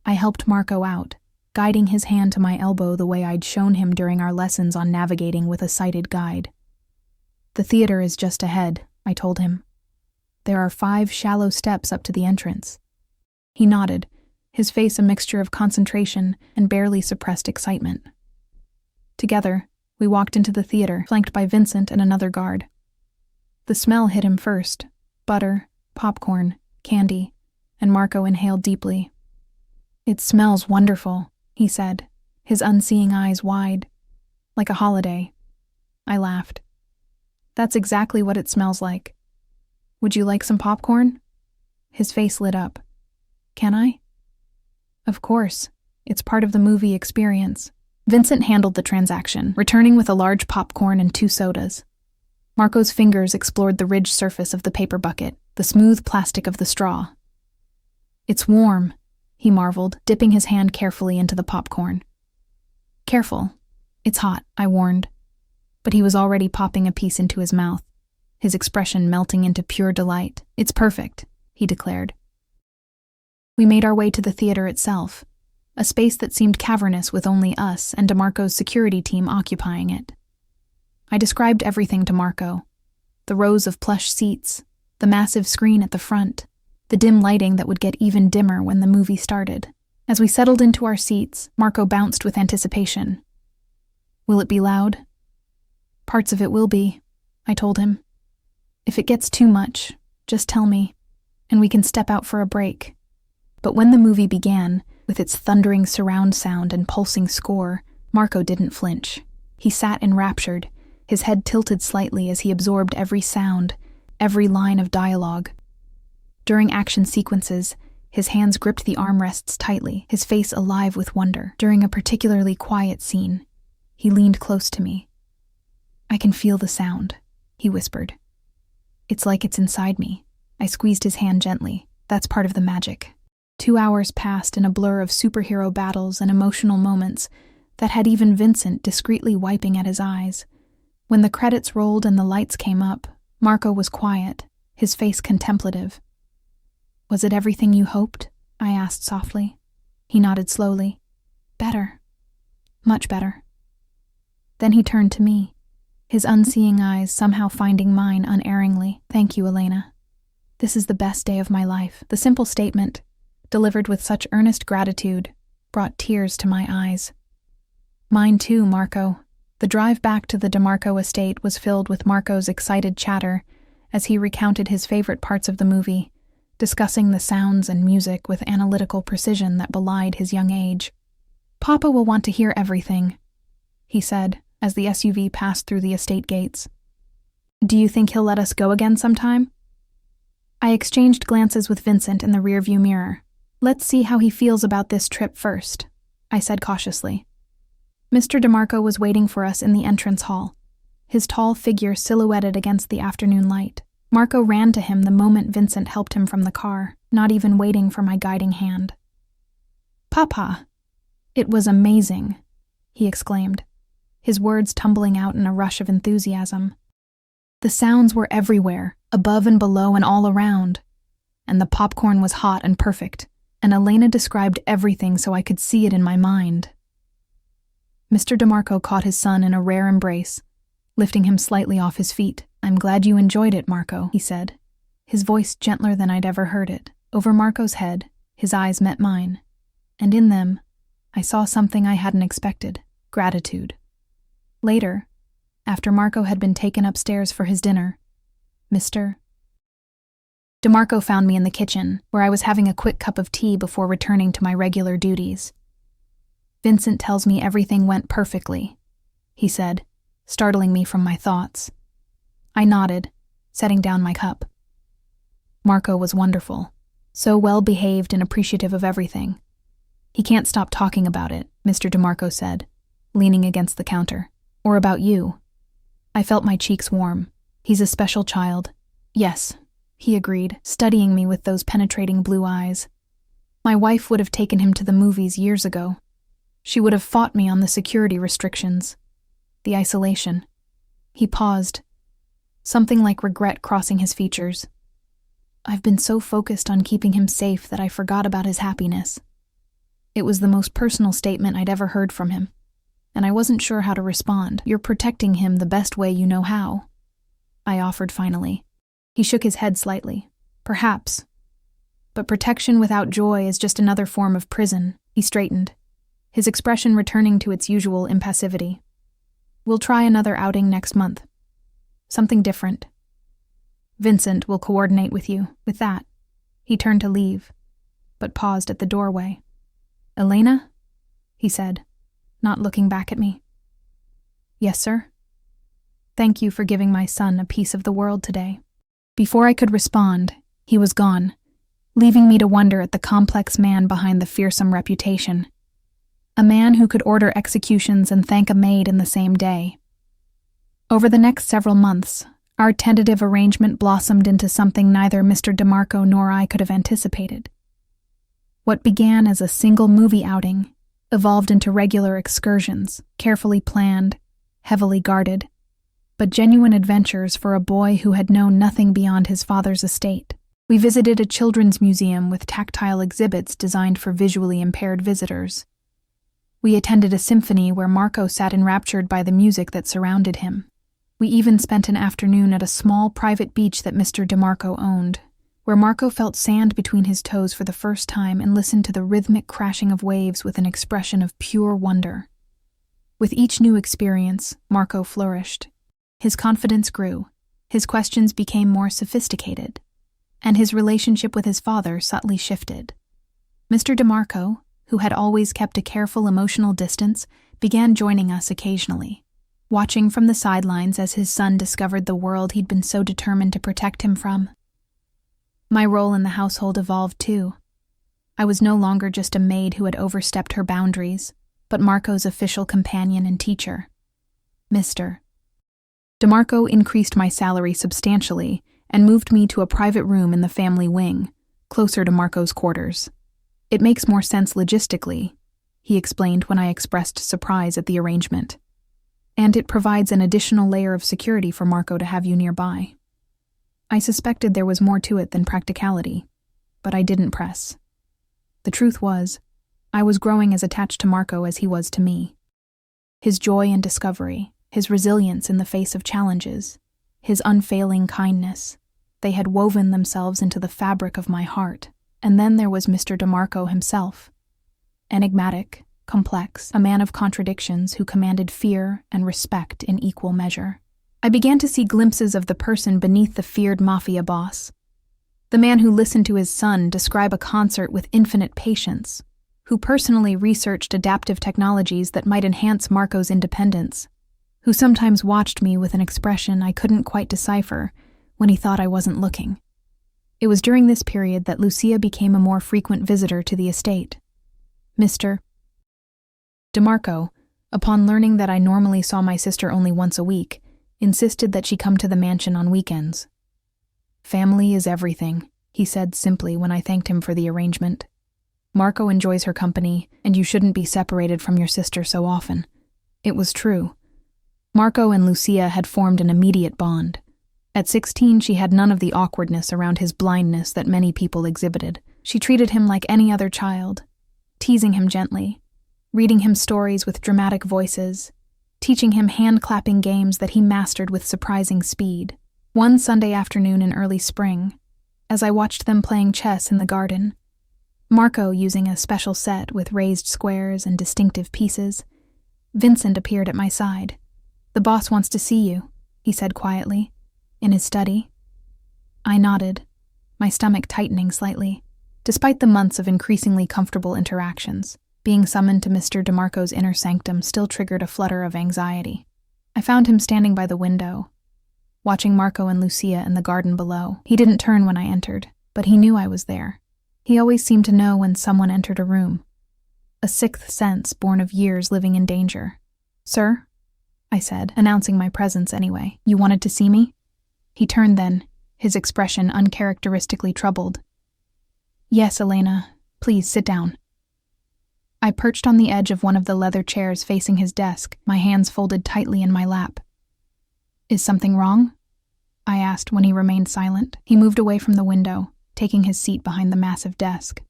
I helped Marco out, guiding his hand to my elbow the way I'd shown him during our lessons on navigating with a sighted guide. The theater is just ahead, I told him. There are 5 shallow steps up to the entrance. He nodded, his face a mixture of concentration and barely suppressed excitement. Together, we walked into the theater, flanked by Vincent and another guard. The smell hit him first: butter, popcorn, candy, and Marco inhaled deeply. "It smells wonderful," he said, his unseeing eyes wide. "Like a holiday." I laughed. "That's exactly what it smells like. Would you like some popcorn?" His face lit up. "Can I?" "Of course. It's part of the movie experience." Vincent handled the transaction, returning with a large popcorn and 2 sodas. Marco's fingers explored the ridged surface of the paper bucket, the smooth plastic of the straw. "It's warm," he marveled, dipping his hand carefully into the popcorn. "Careful. It's hot," I warned. But he was already popping a piece into his mouth, his expression melting into pure delight. "It's perfect," he declared. We made our way to the theater itself, a space that seemed cavernous with only us and DeMarco's security team occupying it. I described everything to Marco: the rows of plush seats, the massive screen at the front, the dim lighting that would get even dimmer when the movie started. As we settled into our seats, Marco bounced with anticipation. "Will it be loud?" "Parts of it will be," I told him. "If it gets too much, just tell me, and we can step out for a break." But when the movie began, with its thundering surround sound and pulsing score, Marco didn't flinch. He sat enraptured, his head tilted slightly as he absorbed every sound, every line of dialogue. During action sequences, his hands gripped the armrests tightly, his face alive with wonder. During a particularly quiet scene, he leaned close to me. "I can feel the sound," he whispered. "It's like it's inside me." I squeezed his hand gently. "That's part of the magic." 2 hours passed in a blur of superhero battles and emotional moments that had even Vincent discreetly wiping at his eyes. When the credits rolled and the lights came up, Marco was quiet, his face contemplative. "Was it everything you hoped?" I asked softly. He nodded slowly. "Better. Much better." Then he turned to me, his unseeing eyes somehow finding mine unerringly. "Thank you, Elena. This is the best day of my life." The simple statement, delivered with such earnest gratitude, brought tears to my eyes. "Mine too, Marco." The drive back to the DeMarco estate was filled with Marco's excited chatter as he recounted his favorite parts of the movie, discussing the sounds and music with analytical precision that belied his young age. "Papa will want to hear everything," he said as the SUV passed through the estate gates. "Do you think he'll let us go again sometime?" I exchanged glances with Vincent in the rearview mirror. "Let's see how he feels about this trip first," I said cautiously. Mr. DeMarco was waiting for us in the entrance hall, his tall figure silhouetted against the afternoon light. Marco ran to him the moment Vincent helped him from the car, not even waiting for my guiding hand. "Papa, it was amazing," he exclaimed, his words tumbling out in a rush of enthusiasm. The sounds were everywhere, above and below and all around. And the popcorn was hot and perfect, and Elena described everything so I could see it in my mind. Mr. DeMarco caught his son in a rare embrace, lifting him slightly off his feet. "I'm glad you enjoyed it, Marco," he said, his voice gentler than I'd ever heard it. Over Marco's head, his eyes met mine, and in them, I saw something I hadn't expected: gratitude. Later, after Marco had been taken upstairs for his dinner, Mr. DeMarco found me in the kitchen, where I was having a quick cup of tea before returning to my regular duties. "Vincent tells me everything went perfectly," he said, startling me from my thoughts. I nodded, setting down my cup. Marco was wonderful, so well-behaved and appreciative of everything. "He can't stop talking about it," Mr. DeMarco said, leaning against the counter. "Or about you." I felt my cheeks warm. "He's a special child." "Yes," he agreed, studying me with those penetrating blue eyes. "My wife would have taken him to the movies years ago. She would have fought me on the security restrictions, the isolation." He paused, something like regret crossing his features. "I've been so focused on keeping him safe that I forgot about his happiness." It was the most personal statement I'd ever heard from him, and I wasn't sure how to respond. "You're protecting him the best way you know how," I offered finally. He shook his head slightly. "Perhaps. But protection without joy is just another form of prison. He straightened, his expression returning to its usual impassivity. We'll try another outing next month. Something different. Vincent will coordinate with you. With that, he turned to leave, but paused at the doorway. Elena? He said, not looking back at me. Yes, sir? Thank you for giving my son a piece of the world today. Before I could respond, he was gone, leaving me to wonder at the complex man behind the fearsome reputation. A man who could order executions and thank a maid in the same day. Over the next several months, our tentative arrangement blossomed into something neither Mr. DeMarco nor I could have anticipated. What began as a single movie outing evolved into regular excursions, carefully planned, heavily guarded, but genuine adventures for a boy who had known nothing beyond his father's estate. We visited a children's museum with tactile exhibits designed for visually impaired visitors. We attended a symphony where Marco sat enraptured by the music that surrounded him. We even spent an afternoon at a small private beach that Mr. DeMarco owned, where Marco felt sand between his toes for the first time and listened to the rhythmic crashing of waves with an expression of pure wonder. With each new experience, Marco flourished. His confidence grew, his questions became more sophisticated, and his relationship with his father subtly shifted. Mr. DeMarco, who had always kept a careful emotional distance, began joining us occasionally, watching from the sidelines as his son discovered the world he'd been so determined to protect him from. My role in the household evolved too. I was no longer just a maid who had overstepped her boundaries, but Marco's official companion and teacher. Mr. DeMarco increased my salary substantially and moved me to a private room in the family wing, closer to Marco's quarters. It makes more sense logistically, he explained when I expressed surprise at the arrangement. And it provides an additional layer of security for Marco to have you nearby. I suspected there was more to it than practicality, but I didn't press. The truth was, I was growing as attached to Marco as he was to me. His joy in discovery, his resilience in the face of challenges, his unfailing kindness, they had woven themselves into the fabric of my heart. And then there was Mr. DeMarco himself. Enigmatic, complex, a man of contradictions who commanded fear and respect in equal measure. I began to see glimpses of the person beneath the feared Mafia boss. The man who listened to his son describe a concert with infinite patience, who personally researched adaptive technologies that might enhance Marco's independence, who sometimes watched me with an expression I couldn't quite decipher when he thought I wasn't looking. It was during this period that Lucia became a more frequent visitor to the estate. Mr. DeMarco, upon learning that I normally saw my sister only once a week, insisted that she come to the mansion on weekends. Family is everything, he said simply when I thanked him for the arrangement. Marco enjoys her company, and you shouldn't be separated from your sister so often. It was true. Marco and Lucia had formed an immediate bond. At 16, she had none of the awkwardness around his blindness that many people exhibited. She treated him like any other child, teasing him gently, reading him stories with dramatic voices, teaching him hand-clapping games that he mastered with surprising speed. One Sunday afternoon in early spring, as I watched them playing chess in the garden, Marco using a special set with raised squares and distinctive pieces, Vincent appeared at my side. "The boss wants to see you," he said quietly. In his study. I nodded, my stomach tightening slightly. Despite the months of increasingly comfortable interactions, being summoned to Mr. DeMarco's inner sanctum still triggered a flutter of anxiety. I found him standing by the window, watching Marco and Lucia in the garden below. He didn't turn when I entered, but he knew I was there. He always seemed to know when someone entered a room. A sixth sense born of years living in danger. "Sir?" I said, announcing my presence anyway. "You wanted to see me?" He turned then, his expression uncharacteristically troubled. "Yes, Elena. Please sit down." I perched on the edge of one of the leather chairs facing his desk, my hands folded tightly in my lap. "Is something wrong?" I asked when he remained silent. He moved away from the window, taking his seat behind the massive desk.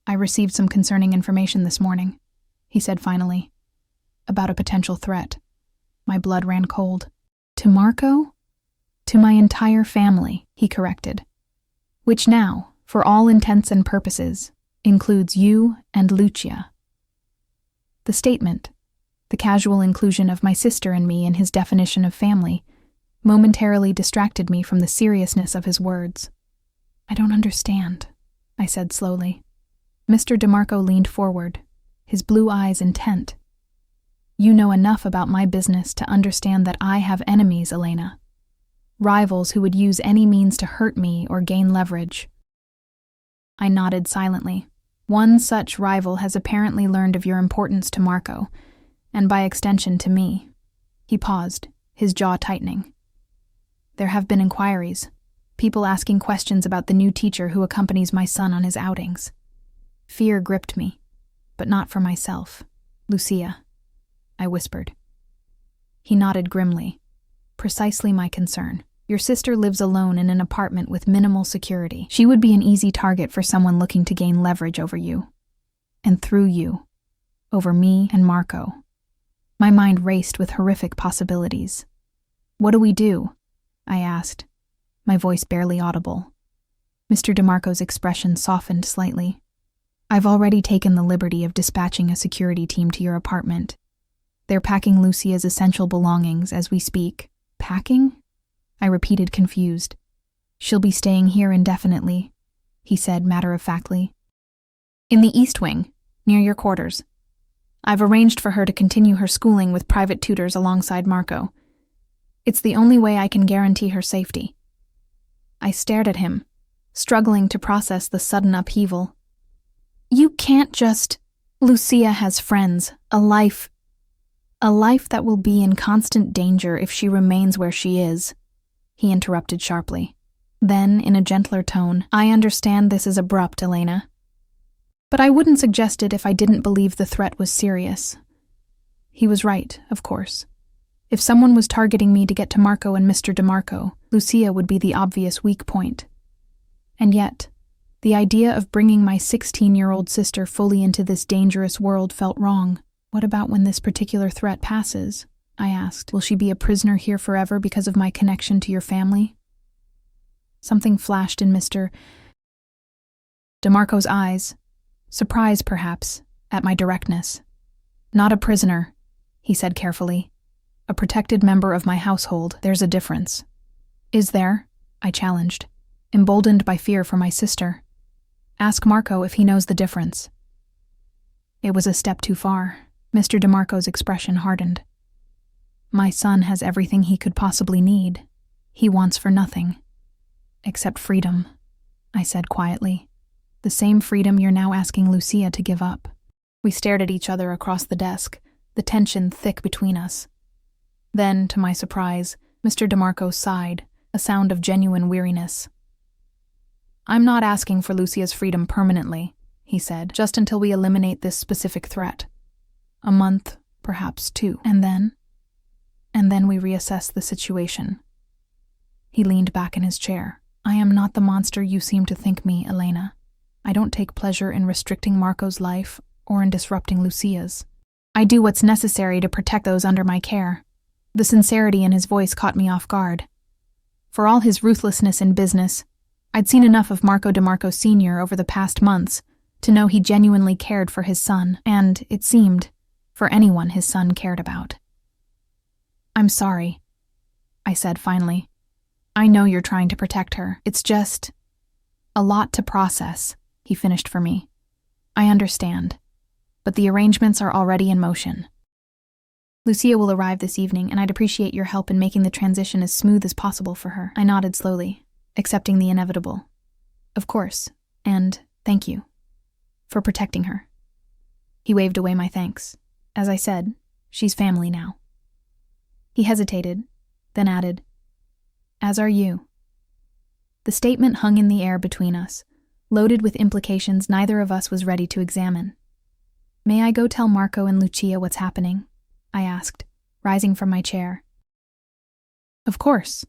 "I received some concerning information this morning," he said finally, "about a potential threat." My blood ran cold. "To Marco?" "To my entire family," he corrected. "Which now, for all intents and purposes, includes you and Lucia. The statement, the casual inclusion of my sister and me in his definition of family, momentarily distracted me from the seriousness of his words. I don't understand, I said slowly. Mr. DeMarco leaned forward, his blue eyes intent. You know enough about my business to understand that I have enemies, Elena. Rivals who would use any means to hurt me or gain leverage. I nodded silently. One such rival has apparently learned of your importance to Marco, and by extension to me. He paused, his jaw tightening. There have been inquiries, people asking questions about the new teacher who accompanies my son on his outings. Fear gripped me, but not for myself. Lucia, I whispered. He nodded grimly. Precisely my concern. Your sister lives alone in an apartment with minimal security. She would be an easy target for someone looking to gain leverage over you. And through you, over me and Marco. My mind raced with horrific possibilities. What do we do? I asked, my voice barely audible. Mr. DeMarco's expression softened slightly. I've already taken the liberty of dispatching a security team to your apartment. They're packing Lucia's essential belongings as we speak. Packing? I repeated, confused. She'll be staying here indefinitely, he said matter-of-factly. In the East Wing, near your quarters. I've arranged for her to continue her schooling with private tutors alongside Marco. It's the only way I can guarantee her safety. I stared at him, struggling to process the sudden upheaval. You can't just... Lucia has friends, a life that will be in constant danger if she remains where she is, he interrupted sharply. Then, in a gentler tone, I understand this is abrupt, Elena. But I wouldn't suggest it if I didn't believe the threat was serious. He was right, of course. If someone was targeting me to get to Marco and Mr. DeMarco, Lucia would be the obvious weak point. And yet, the idea of bringing my 16-year-old sister fully into this dangerous world felt wrong. What about when this particular threat passes? I asked. Will she be a prisoner here forever because of my connection to your family? Something flashed in Mr. DeMarco's eyes, surprise perhaps, at my directness. Not a prisoner, he said carefully. A protected member of my household. There's a difference. Is there? I challenged, emboldened by fear for my sister. Ask Marco if he knows the difference. It was a step too far. Mr. DeMarco's expression hardened. My son has everything he could possibly need. He wants for nothing. Except freedom, I said quietly. The same freedom you're now asking Lucia to give up. We stared at each other across the desk, the tension thick between us. Then, to my surprise, Mr. DeMarco sighed, a sound of genuine weariness. I'm not asking for Lucia's freedom permanently, he said, just until we eliminate this specific threat. A month, perhaps 2, and then we reassess the situation. He leaned back in his chair. I am not the monster you seem to think me, Elena. I don't take pleasure in restricting Marco's life or in disrupting Lucia's. I do what's necessary to protect those under my care. The sincerity in his voice caught me off guard. For all his ruthlessness in business, I'd seen enough of Marco DeMarco Sr. over the past months to know he genuinely cared for his son, and, it seemed, for anyone his son cared about. I'm sorry, I said finally. I know you're trying to protect her. It's just a lot to process, he finished for me. I understand, but the arrangements are already in motion. Lucia will arrive this evening, and I'd appreciate your help in making the transition as smooth as possible for her. I nodded slowly, accepting the inevitable. Of course, and thank you for protecting her. He waved away my thanks. As I said, she's family now. He hesitated, then added, as are you. The statement hung in the air between us, loaded with implications neither of us was ready to examine. May I go tell Marco and Lucia what's happening? I asked, rising from my chair. Of course.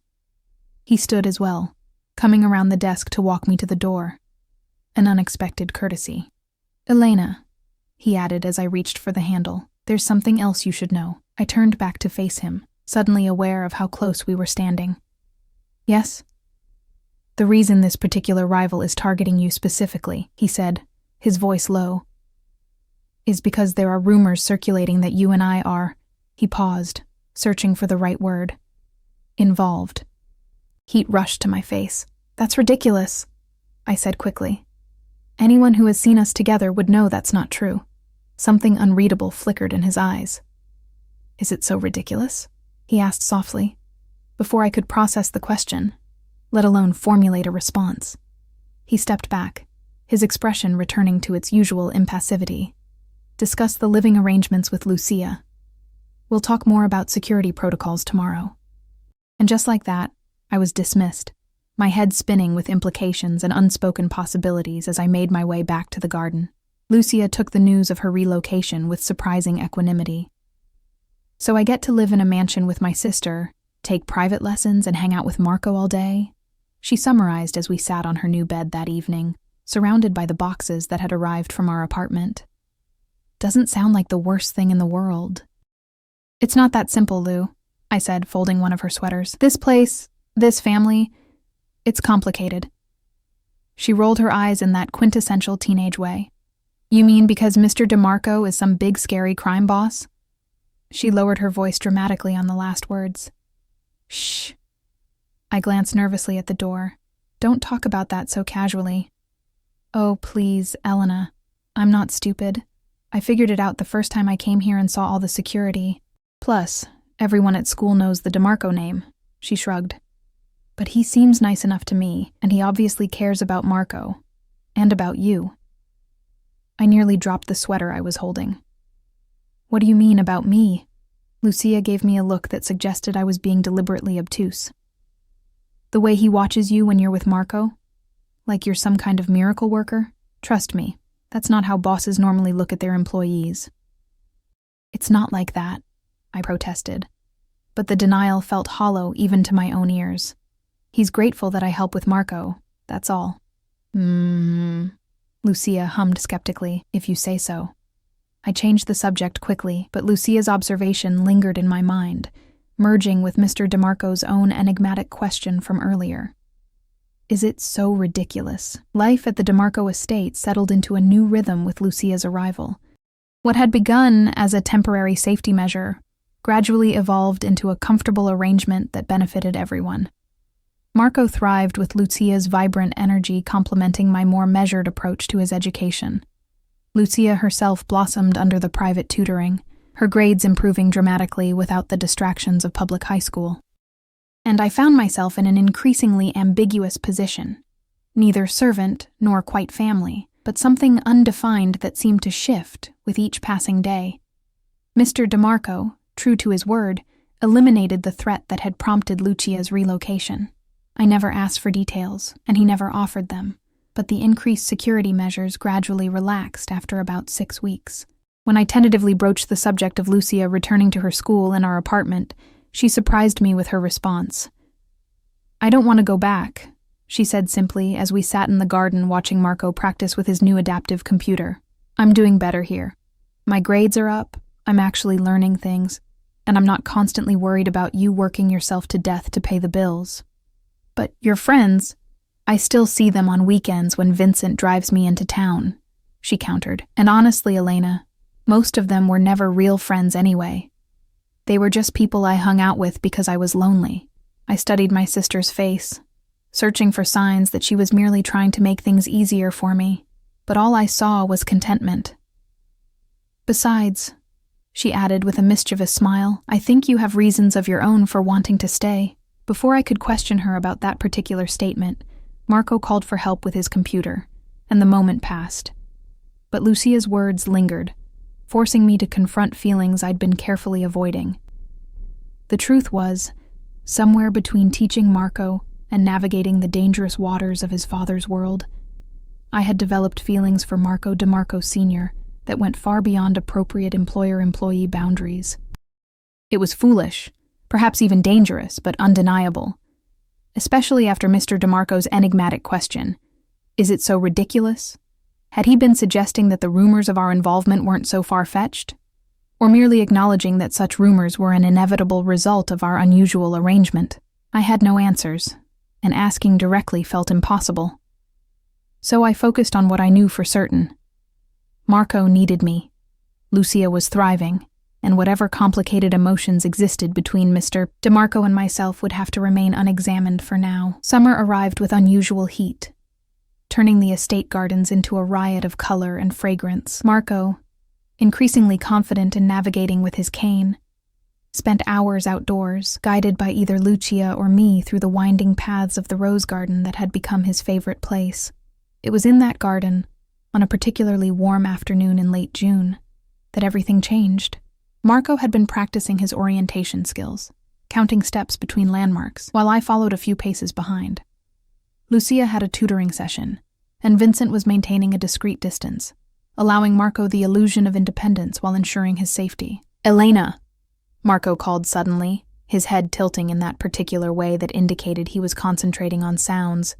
He stood as well, coming around the desk to walk me to the door. An unexpected courtesy. Elena, he added as I reached for the handle, there's something else you should know. I turned back to face him, suddenly aware of how close we were standing. Yes? The reason this particular rival is targeting you specifically, he said, his voice low, is because there are rumors circulating that you and I are, he paused, searching for the right word, involved. Heat rushed to my face. That's ridiculous, I said quickly. Anyone who has seen us together would know that's not true. Something unreadable flickered in his eyes. Is it so ridiculous? He asked softly, before I could process the question, let alone formulate a response. He stepped back, his expression returning to its usual impassivity. Discuss the living arrangements with Lucia. We'll talk more about security protocols tomorrow. And just like that, I was dismissed, my head spinning with implications and unspoken possibilities as I made my way back to the garden. Lucia took the news of her relocation with surprising equanimity. So I get to live in a mansion with my sister, take private lessons, and hang out with Marco all day? She summarized as we sat on her new bed that evening, surrounded by the boxes that had arrived from our apartment. Doesn't sound like the worst thing in the world. It's not that simple, Lou, I said, folding one of her sweaters. This place, this family, it's complicated. She rolled her eyes in that quintessential teenage way. You mean because Mr. DeMarco is some big scary crime boss? She lowered her voice dramatically on the last words. Shh. I glanced nervously at the door. Don't talk about that so casually. Oh, please, Elena. I'm not stupid. I figured it out the first time I came here and saw all the security. Plus, everyone at school knows the DeMarco name. She shrugged. But he seems nice enough to me, and he obviously cares about Marco. And about you. I nearly dropped the sweater I was holding. What do you mean about me? Lucia gave me a look that suggested I was being deliberately obtuse. The way he watches you when you're with Marco? Like you're some kind of miracle worker? Trust me, that's not how bosses normally look at their employees. It's not like that, I protested. But the denial felt hollow even to my own ears. He's grateful that I help with Marco, that's all. Lucia hummed skeptically, if you say so. I changed the subject quickly, but Lucia's observation lingered in my mind, merging with Mr. DeMarco's own enigmatic question from earlier. Is it so ridiculous? Life at the DeMarco estate settled into a new rhythm with Lucia's arrival. What had begun as a temporary safety measure gradually evolved into a comfortable arrangement that benefited everyone. Marco thrived with Lucia's vibrant energy complementing my more measured approach to his education. Lucia herself blossomed under the private tutoring, her grades improving dramatically without the distractions of public high school. And I found myself in an increasingly ambiguous position, neither servant nor quite family, but something undefined that seemed to shift with each passing day. Mr. DeMarco, true to his word, eliminated the threat that had prompted Lucia's relocation. I never asked for details, and he never offered them, but the increased security measures gradually relaxed after about 6 weeks. When I tentatively broached the subject of Lucia returning to her school in our apartment, she surprised me with her response. I don't want to go back, she said simply as we sat in the garden watching Marco practice with his new adaptive computer. I'm doing better here. My grades are up, I'm actually learning things, and I'm not constantly worried about you working yourself to death to pay the bills. But your friends, I still see them on weekends when Vincent drives me into town, she countered. And honestly, Elena, most of them were never real friends anyway. They were just people I hung out with because I was lonely. I studied my sister's face, searching for signs that she was merely trying to make things easier for me, but all I saw was contentment. Besides, she added with a mischievous smile, I think you have reasons of your own for wanting to stay. Before I could question her about that particular statement, Marco called for help with his computer, and the moment passed. But Lucia's words lingered, forcing me to confront feelings I'd been carefully avoiding. The truth was, somewhere between teaching Marco and navigating the dangerous waters of his father's world, I had developed feelings for Marco DeMarco Sr. that went far beyond appropriate employer-employee boundaries. It was foolish, perhaps even dangerous, but undeniable. Especially after Mr. DeMarco's enigmatic question, is it so ridiculous? Had he been suggesting that the rumors of our involvement weren't so far-fetched? Or merely acknowledging that such rumors were an inevitable result of our unusual arrangement? I had no answers, and asking directly felt impossible. So I focused on what I knew for certain. Marco needed me. Lucia was thriving, and whatever complicated emotions existed between Mr. DeMarco and myself would have to remain unexamined for now. Summer arrived with unusual heat, turning the estate gardens into a riot of color and fragrance. Marco, increasingly confident in navigating with his cane, spent hours outdoors, guided by either Lucia or me through the winding paths of the rose garden that had become his favorite place. It was in that garden, on a particularly warm afternoon in late June, that everything changed. Marco had been practicing his orientation skills, counting steps between landmarks, while I followed a few paces behind. Lucia had a tutoring session, and Vincent was maintaining a discreet distance, allowing Marco the illusion of independence while ensuring his safety. "Elena," Marco called suddenly, his head tilting in that particular way that indicated he was concentrating on sounds.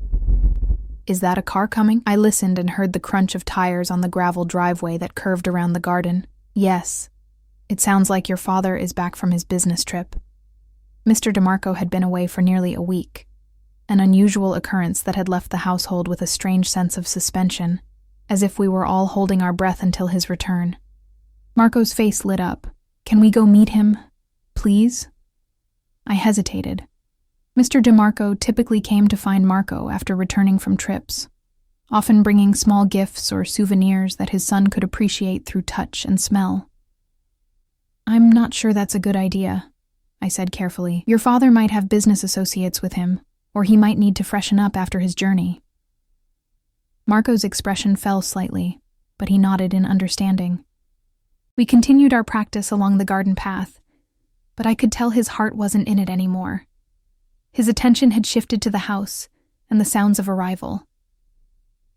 "Is that a car coming?" I listened and heard the crunch of tires on the gravel driveway that curved around the garden. "Yes. It sounds like your father is back from his business trip." Mr. DeMarco had been away for nearly a week, an unusual occurrence that had left the household with a strange sense of suspension, as if we were all holding our breath until his return. Marco's face lit up. "Can we go meet him, please?" I hesitated. Mr. DeMarco typically came to find Marco after returning from trips, often bringing small gifts or souvenirs that his son could appreciate through touch and smell. "I'm not sure that's a good idea," I said carefully. "Your father might have business associates with him, or he might need to freshen up after his journey." Marco's expression fell slightly, but he nodded in understanding. We continued our practice along the garden path, but I could tell his heart wasn't in it anymore. His attention had shifted to the house and the sounds of arrival.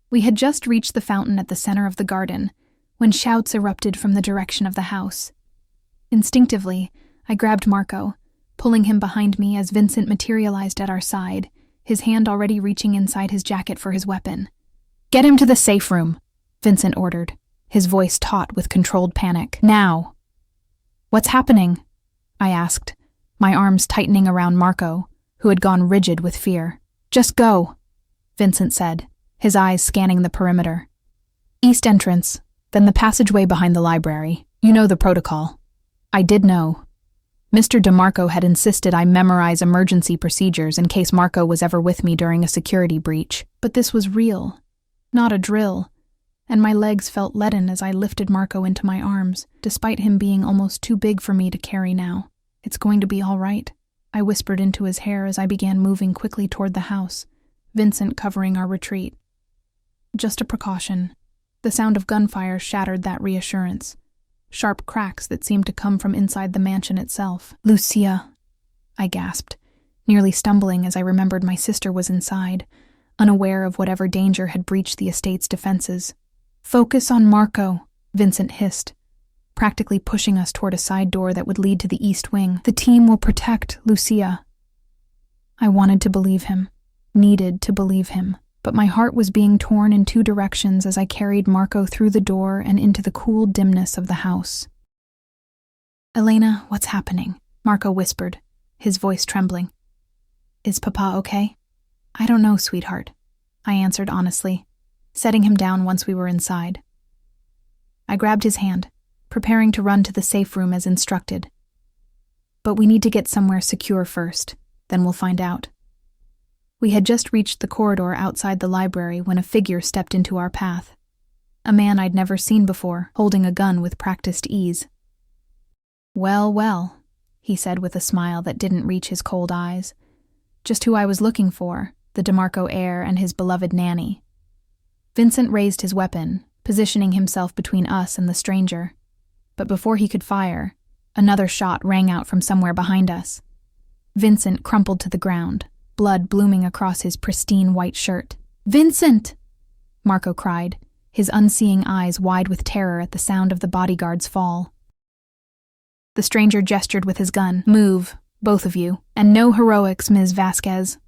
We had just reached the fountain at the center of the garden when shouts erupted from the direction of the house. Instinctively, I grabbed Marco, pulling him behind me as Vincent materialized at our side, his hand already reaching inside his jacket for his weapon. "Get him to the safe room," Vincent ordered, his voice taut with controlled panic. "Now." "What's happening?" I asked, my arms tightening around Marco, who had gone rigid with fear. "Just go," Vincent said, his eyes scanning the perimeter. "East entrance, then the passageway behind the library. You know the protocol." I did know. Mr. DeMarco had insisted I memorize emergency procedures in case Marco was ever with me during a security breach. But this was real, not a drill, and my legs felt leaden as I lifted Marco into my arms, despite him being almost too big for me to carry now. "It's going to be all right," I whispered into his hair as I began moving quickly toward the house, Vincent covering our retreat. "Just a precaution." The sound of gunfire shattered that reassurance, sharp cracks that seemed to come from inside the mansion itself. "Lucia," I gasped, nearly stumbling as I remembered my sister was inside, unaware of whatever danger had breached the estate's defenses. "Focus on Marco," Vincent hissed, practically pushing us toward a side door that would lead to the east wing. "The team will protect Lucia." I wanted to believe him, needed to believe him, but my heart was being torn in two directions as I carried Marco through the door and into the cool dimness of the house. "Elena, what's happening?" Marco whispered, his voice trembling. "Is Papa okay?" "I don't know, sweetheart," I answered honestly, setting him down once we were inside. I grabbed his hand, preparing to run to the safe room as instructed. "But we need to get somewhere secure first, then we'll find out." We had just reached the corridor outside the library when a figure stepped into our path. A man I'd never seen before, holding a gun with practiced ease. "Well, well," he said with a smile that didn't reach his cold eyes. Just who I was looking for, the DeMarco heir and his beloved nanny. Vincent raised his weapon, positioning himself between us and the stranger. But before he could fire, another shot rang out from somewhere behind us. Vincent crumpled to the ground, blood blooming across his pristine white shirt. "Vincent!" Marco cried, his unseeing eyes wide with terror at the sound of the bodyguard's fall. The stranger gestured with his gun. "Move, both of you, and no heroics, Ms. Vasquez.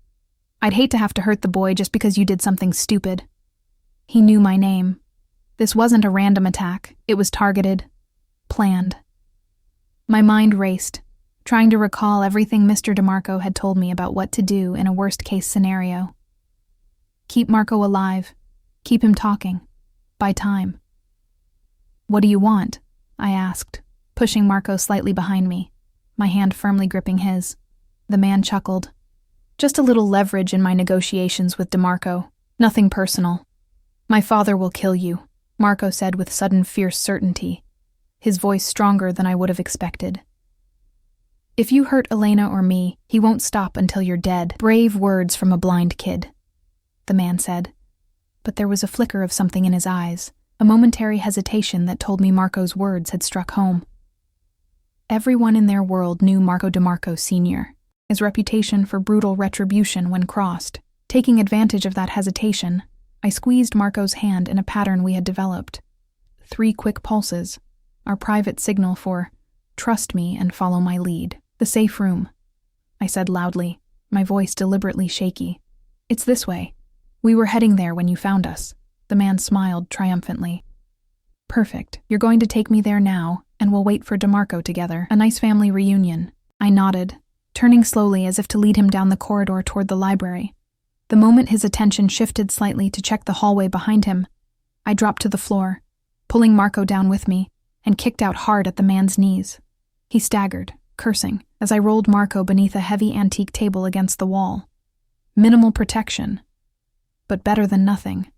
I'd hate to have to hurt the boy just because you did something stupid." He knew my name. This wasn't a random attack. It was targeted, planned. My mind raced, trying to recall everything Mr. DeMarco had told me about what to do in a worst-case scenario. Keep Marco alive. Keep him talking. Buy time. "What do you want?" I asked, pushing Marco slightly behind me, my hand firmly gripping his. The man chuckled. "Just a little leverage in my negotiations with DeMarco. Nothing personal." "My father will kill you," Marco said with sudden fierce certainty, his voice stronger than I would have expected. "If you hurt Elena or me, he won't stop until you're dead." Brave words from a blind kid, the man said. But there was a flicker of something in his eyes, a momentary hesitation that told me Marco's words had struck home. Everyone in their world knew Marco DeMarco Sr., his reputation for brutal retribution when crossed. Taking advantage of that hesitation, I squeezed Marco's hand in a pattern we had developed. 3 quick pulses, our private signal for "trust me and follow my lead." "The safe room," I said loudly, my voice deliberately shaky. "It's this way. We were heading there when you found us." The man smiled triumphantly. "Perfect. You're going to take me there now, and we'll wait for DeMarco together. A nice family reunion." I nodded, turning slowly as if to lead him down the corridor toward the library. The moment his attention shifted slightly to check the hallway behind him, I dropped to the floor, pulling Marco down with me, and kicked out hard at the man's knees. He staggered, cursing, as I rolled Marco beneath a heavy antique table against the wall. Minimal protection, but better than nothing.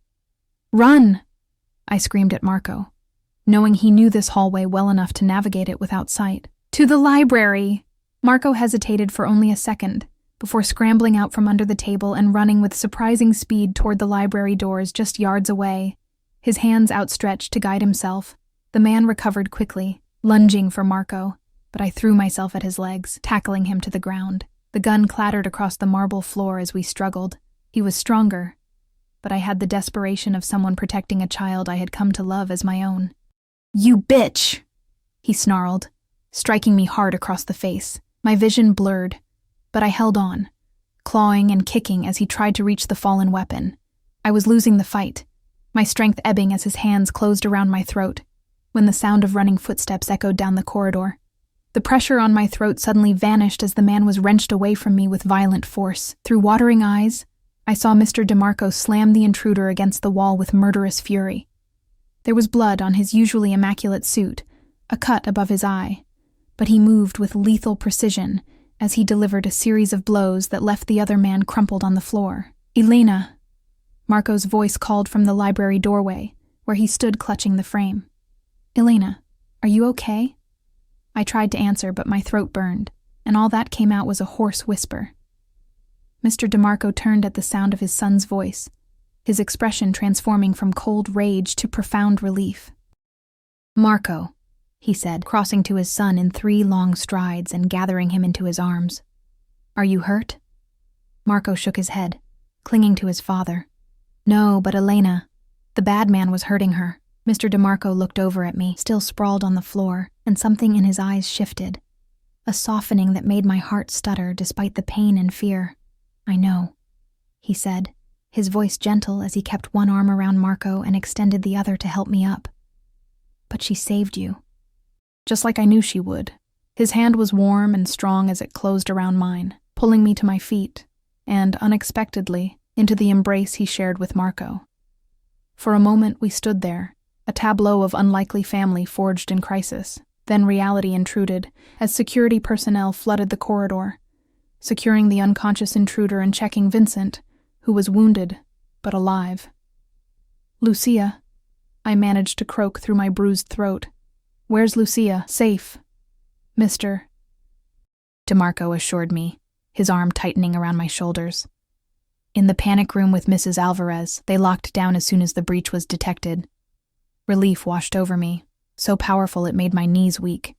"Run!" I screamed at Marco, knowing he knew this hallway well enough to navigate it without sight. "To the library!" Marco hesitated for only a second, before scrambling out from under the table and running with surprising speed toward the library doors just yards away, his hands outstretched to guide himself. The man recovered quickly, lunging for Marco, but I threw myself at his legs, tackling him to the ground. The gun clattered across the marble floor as we struggled. He was stronger, but I had the desperation of someone protecting a child I had come to love as my own. "You bitch!" he snarled, striking me hard across the face. My vision blurred, but I held on, clawing and kicking as he tried to reach the fallen weapon. I was losing the fight, my strength ebbing as his hands closed around my throat, when the sound of running footsteps echoed down the corridor. The pressure on my throat suddenly vanished as the man was wrenched away from me with violent force. Through watering eyes, I saw Mr. DeMarco slam the intruder against the wall with murderous fury. There was blood on his usually immaculate suit, a cut above his eye, but he moved with lethal precision as he delivered a series of blows that left the other man crumpled on the floor. "Elena!" Marco's voice called from the library doorway, where he stood clutching the frame. "Elena, are you okay?" I tried to answer, but my throat burned, and all that came out was a hoarse whisper. Mr. DeMarco turned at the sound of his son's voice, his expression transforming from cold rage to profound relief. "Marco," he said, crossing to his son in 3 long strides and gathering him into his arms. "Are you hurt?" Marco shook his head, clinging to his father. "No, but Elena, the bad man was hurting her." Mr. DeMarco looked over at me, still sprawled on the floor, and something in his eyes shifted, a softening that made my heart stutter despite the pain and fear. "I know," he said, his voice gentle as he kept one arm around Marco and extended the other to help me up. "But she saved you." Just like I knew she would. His hand was warm and strong as it closed around mine, pulling me to my feet, and, unexpectedly, into the embrace he shared with Marco. For a moment we stood there, a tableau of unlikely family forged in crisis. Then reality intruded, as security personnel flooded the corridor, securing the unconscious intruder and checking Vincent, who was wounded, but alive. "Lucia," I managed to croak through my bruised throat. "Where's Lucia? Safe." "Mr. DeMarco assured me, his arm tightening around my shoulders. "In the panic room with Mrs. Alvarez, they locked down as soon as the breach was detected." Relief washed over me, so powerful it made my knees weak.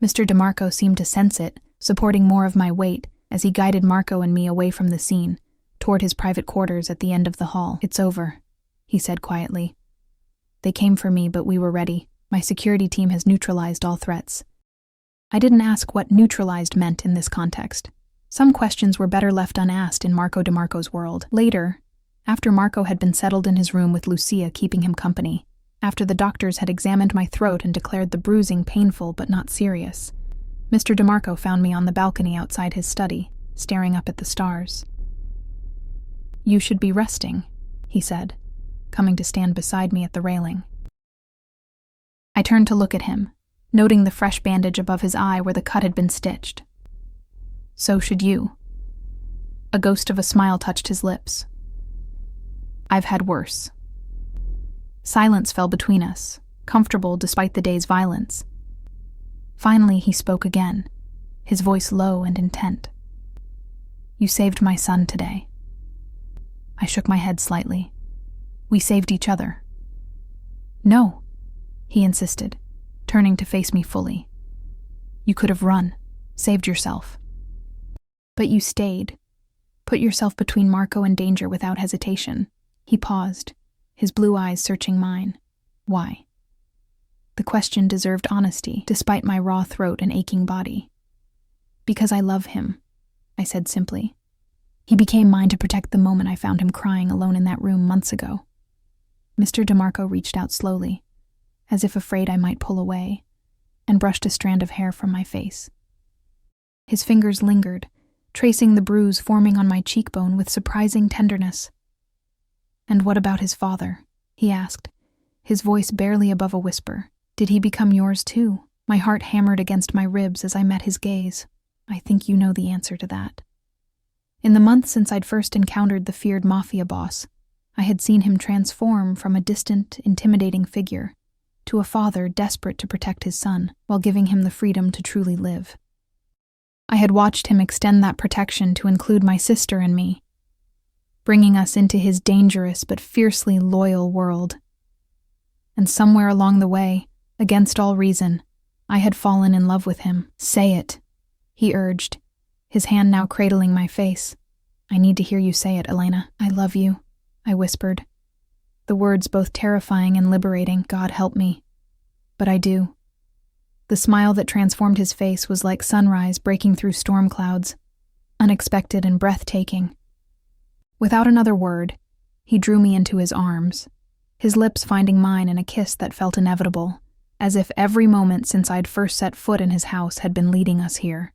Mr. DeMarco seemed to sense it, supporting more of my weight as he guided Marco and me away from the scene, toward his private quarters at the end of the hall. "It's over," he said quietly. "They came for me, but we were ready. My security team has neutralized all threats." I didn't ask what neutralized meant in this context. Some questions were better left unasked in Marco DeMarco's world. Later, after Marco had been settled in his room with Lucia keeping him company, after the doctors had examined my throat and declared the bruising painful but not serious, Mr. DeMarco found me on the balcony outside his study, staring up at the stars. "You should be resting," he said, coming to stand beside me at the railing. I turned to look at him, noting the fresh bandage above his eye where the cut had been stitched. "So should you." A ghost of a smile touched his lips. "I've had worse." Silence fell between us, comfortable despite the day's violence. Finally, he spoke again, his voice low and intent. "You saved my son today." I shook my head slightly. "We saved each other." "No," he insisted, turning to face me fully. "You could have run, saved yourself. But you stayed, put yourself between Marco and danger without hesitation." He paused, his blue eyes searching mine. "Why?" The question deserved honesty, despite my raw throat and aching body. "Because I love him," I said simply. "He became mine to protect the moment I found him crying alone in that room months ago." Mr. DeMarco reached out slowly, as if afraid I might pull away, and brushed a strand of hair from my face. His fingers lingered, tracing the bruise forming on my cheekbone with surprising tenderness. "And what about his father?" he asked, his voice barely above a whisper. "Did he become yours too?" My heart hammered against my ribs as I met his gaze. "I think you know the answer to that." In the months since I'd first encountered the feared Mafia boss, I had seen him transform from a distant, intimidating figure to a father desperate to protect his son while giving him the freedom to truly live. I had watched him extend that protection to include my sister and me, bringing us into his dangerous but fiercely loyal world. And somewhere along the way, against all reason, I had fallen in love with him. "Say it," he urged, his hand now cradling my face. "I need to hear you say it, Elena." "I love you," I whispered, the words both terrifying and liberating. "God help me. But I do." The smile that transformed his face was like sunrise breaking through storm clouds, unexpected and breathtaking. Without another word, he drew me into his arms, his lips finding mine in a kiss that felt inevitable, as if every moment since I'd first set foot in his house had been leading us here.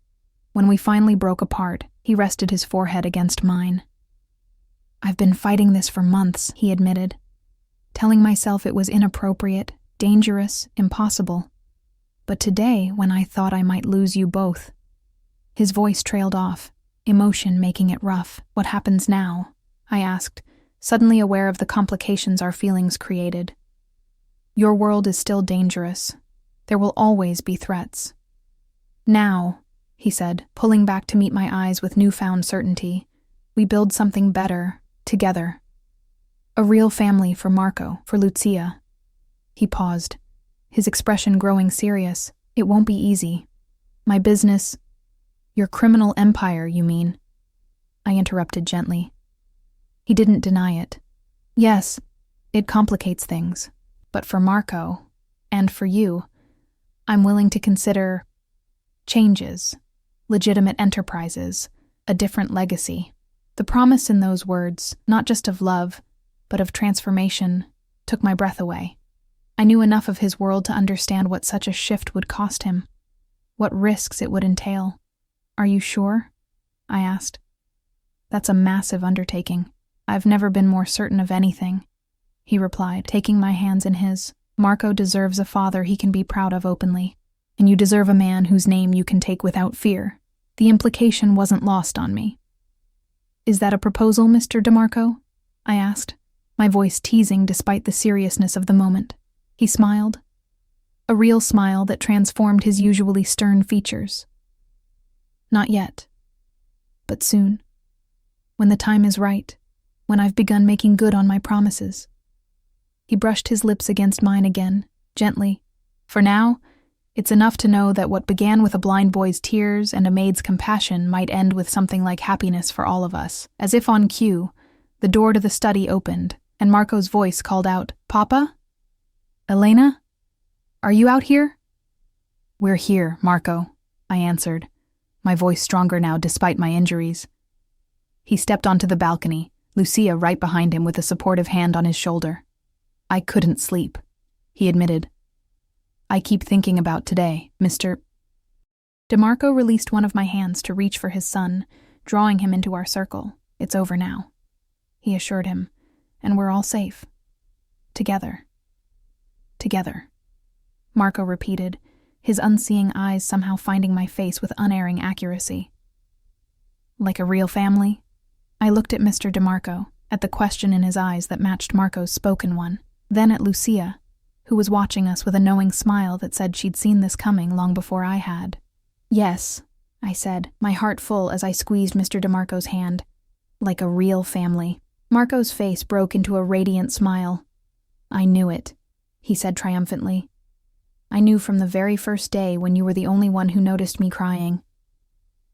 When we finally broke apart, he rested his forehead against mine. "I've been fighting this for months," he admitted, telling myself it was inappropriate, dangerous, impossible. But today, when I thought I might lose you both. His voice trailed off, emotion making it rough. "What happens now?" I asked, suddenly aware of the complications our feelings created. "Your world is still dangerous. There will always be threats." "Now," he said, pulling back to meet my eyes with newfound certainty, "we build something better, together. A real family for Marco, for Lucia." He paused, his expression growing serious. "It won't be easy. My business—" "Your criminal empire, you mean?" I interrupted gently. He didn't deny it. "Yes, it complicates things. But for Marco, and for you, I'm willing to consider changes, legitimate enterprises, a different legacy." The promise in those words, not just of love, but of transformation, took my breath away. I knew enough of his world to understand what such a shift would cost him, what risks it would entail. "Are you sure?" I asked. "That's a massive undertaking. I've never been more certain of anything," he replied, taking my hands in his. "Marco deserves a father he can be proud of openly, and you deserve a man whose name you can take without fear." The implication wasn't lost on me. "Is that a proposal, Mr. DeMarco?" I asked, my voice teasing despite the seriousness of the moment. He smiled, a real smile that transformed his usually stern features. "Not yet, but soon. When the time is right, when I've begun making good on my promises." He brushed his lips against mine again, gently. "For now, it's enough to know that what began with a blind boy's tears and a maid's compassion might end with something like happiness for all of us." As if on cue, the door to the study opened, and Marco's voice called out, "Papa? Elena? Are you out here?" "We're here, Marco," I answered, my voice stronger now despite my injuries. He stepped onto the balcony, Lucia right behind him with a supportive hand on his shoulder. "I couldn't sleep," he admitted. "I keep thinking about today, Mr. DeMarco released one of my hands to reach for his son, drawing him into our circle. "It's over now," he assured him, "and we're all safe. Together. Together," Marco repeated, his unseeing eyes somehow finding my face with unerring accuracy. "Like a real family?" I looked at Mr. DeMarco, at the question in his eyes that matched Marco's spoken one, then at Lucia, who was watching us with a knowing smile that said she'd seen this coming long before I had. "Yes," I said, my heart full as I squeezed Mr. DeMarco's hand. "Like a real family." Marco's face broke into a radiant smile. "I knew it," he said triumphantly. "I knew from the very first day when you were the only one who noticed me crying."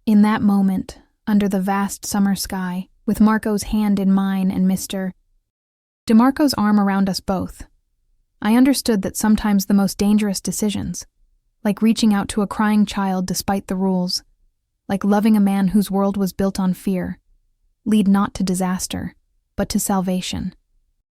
In that moment, under the vast summer sky, with Marco's hand in mine and Mr. DeMarco's arm around us both, I understood that sometimes the most dangerous decisions, like reaching out to a crying child despite the rules, like loving a man whose world was built on fear, lead not to disaster, but to salvation.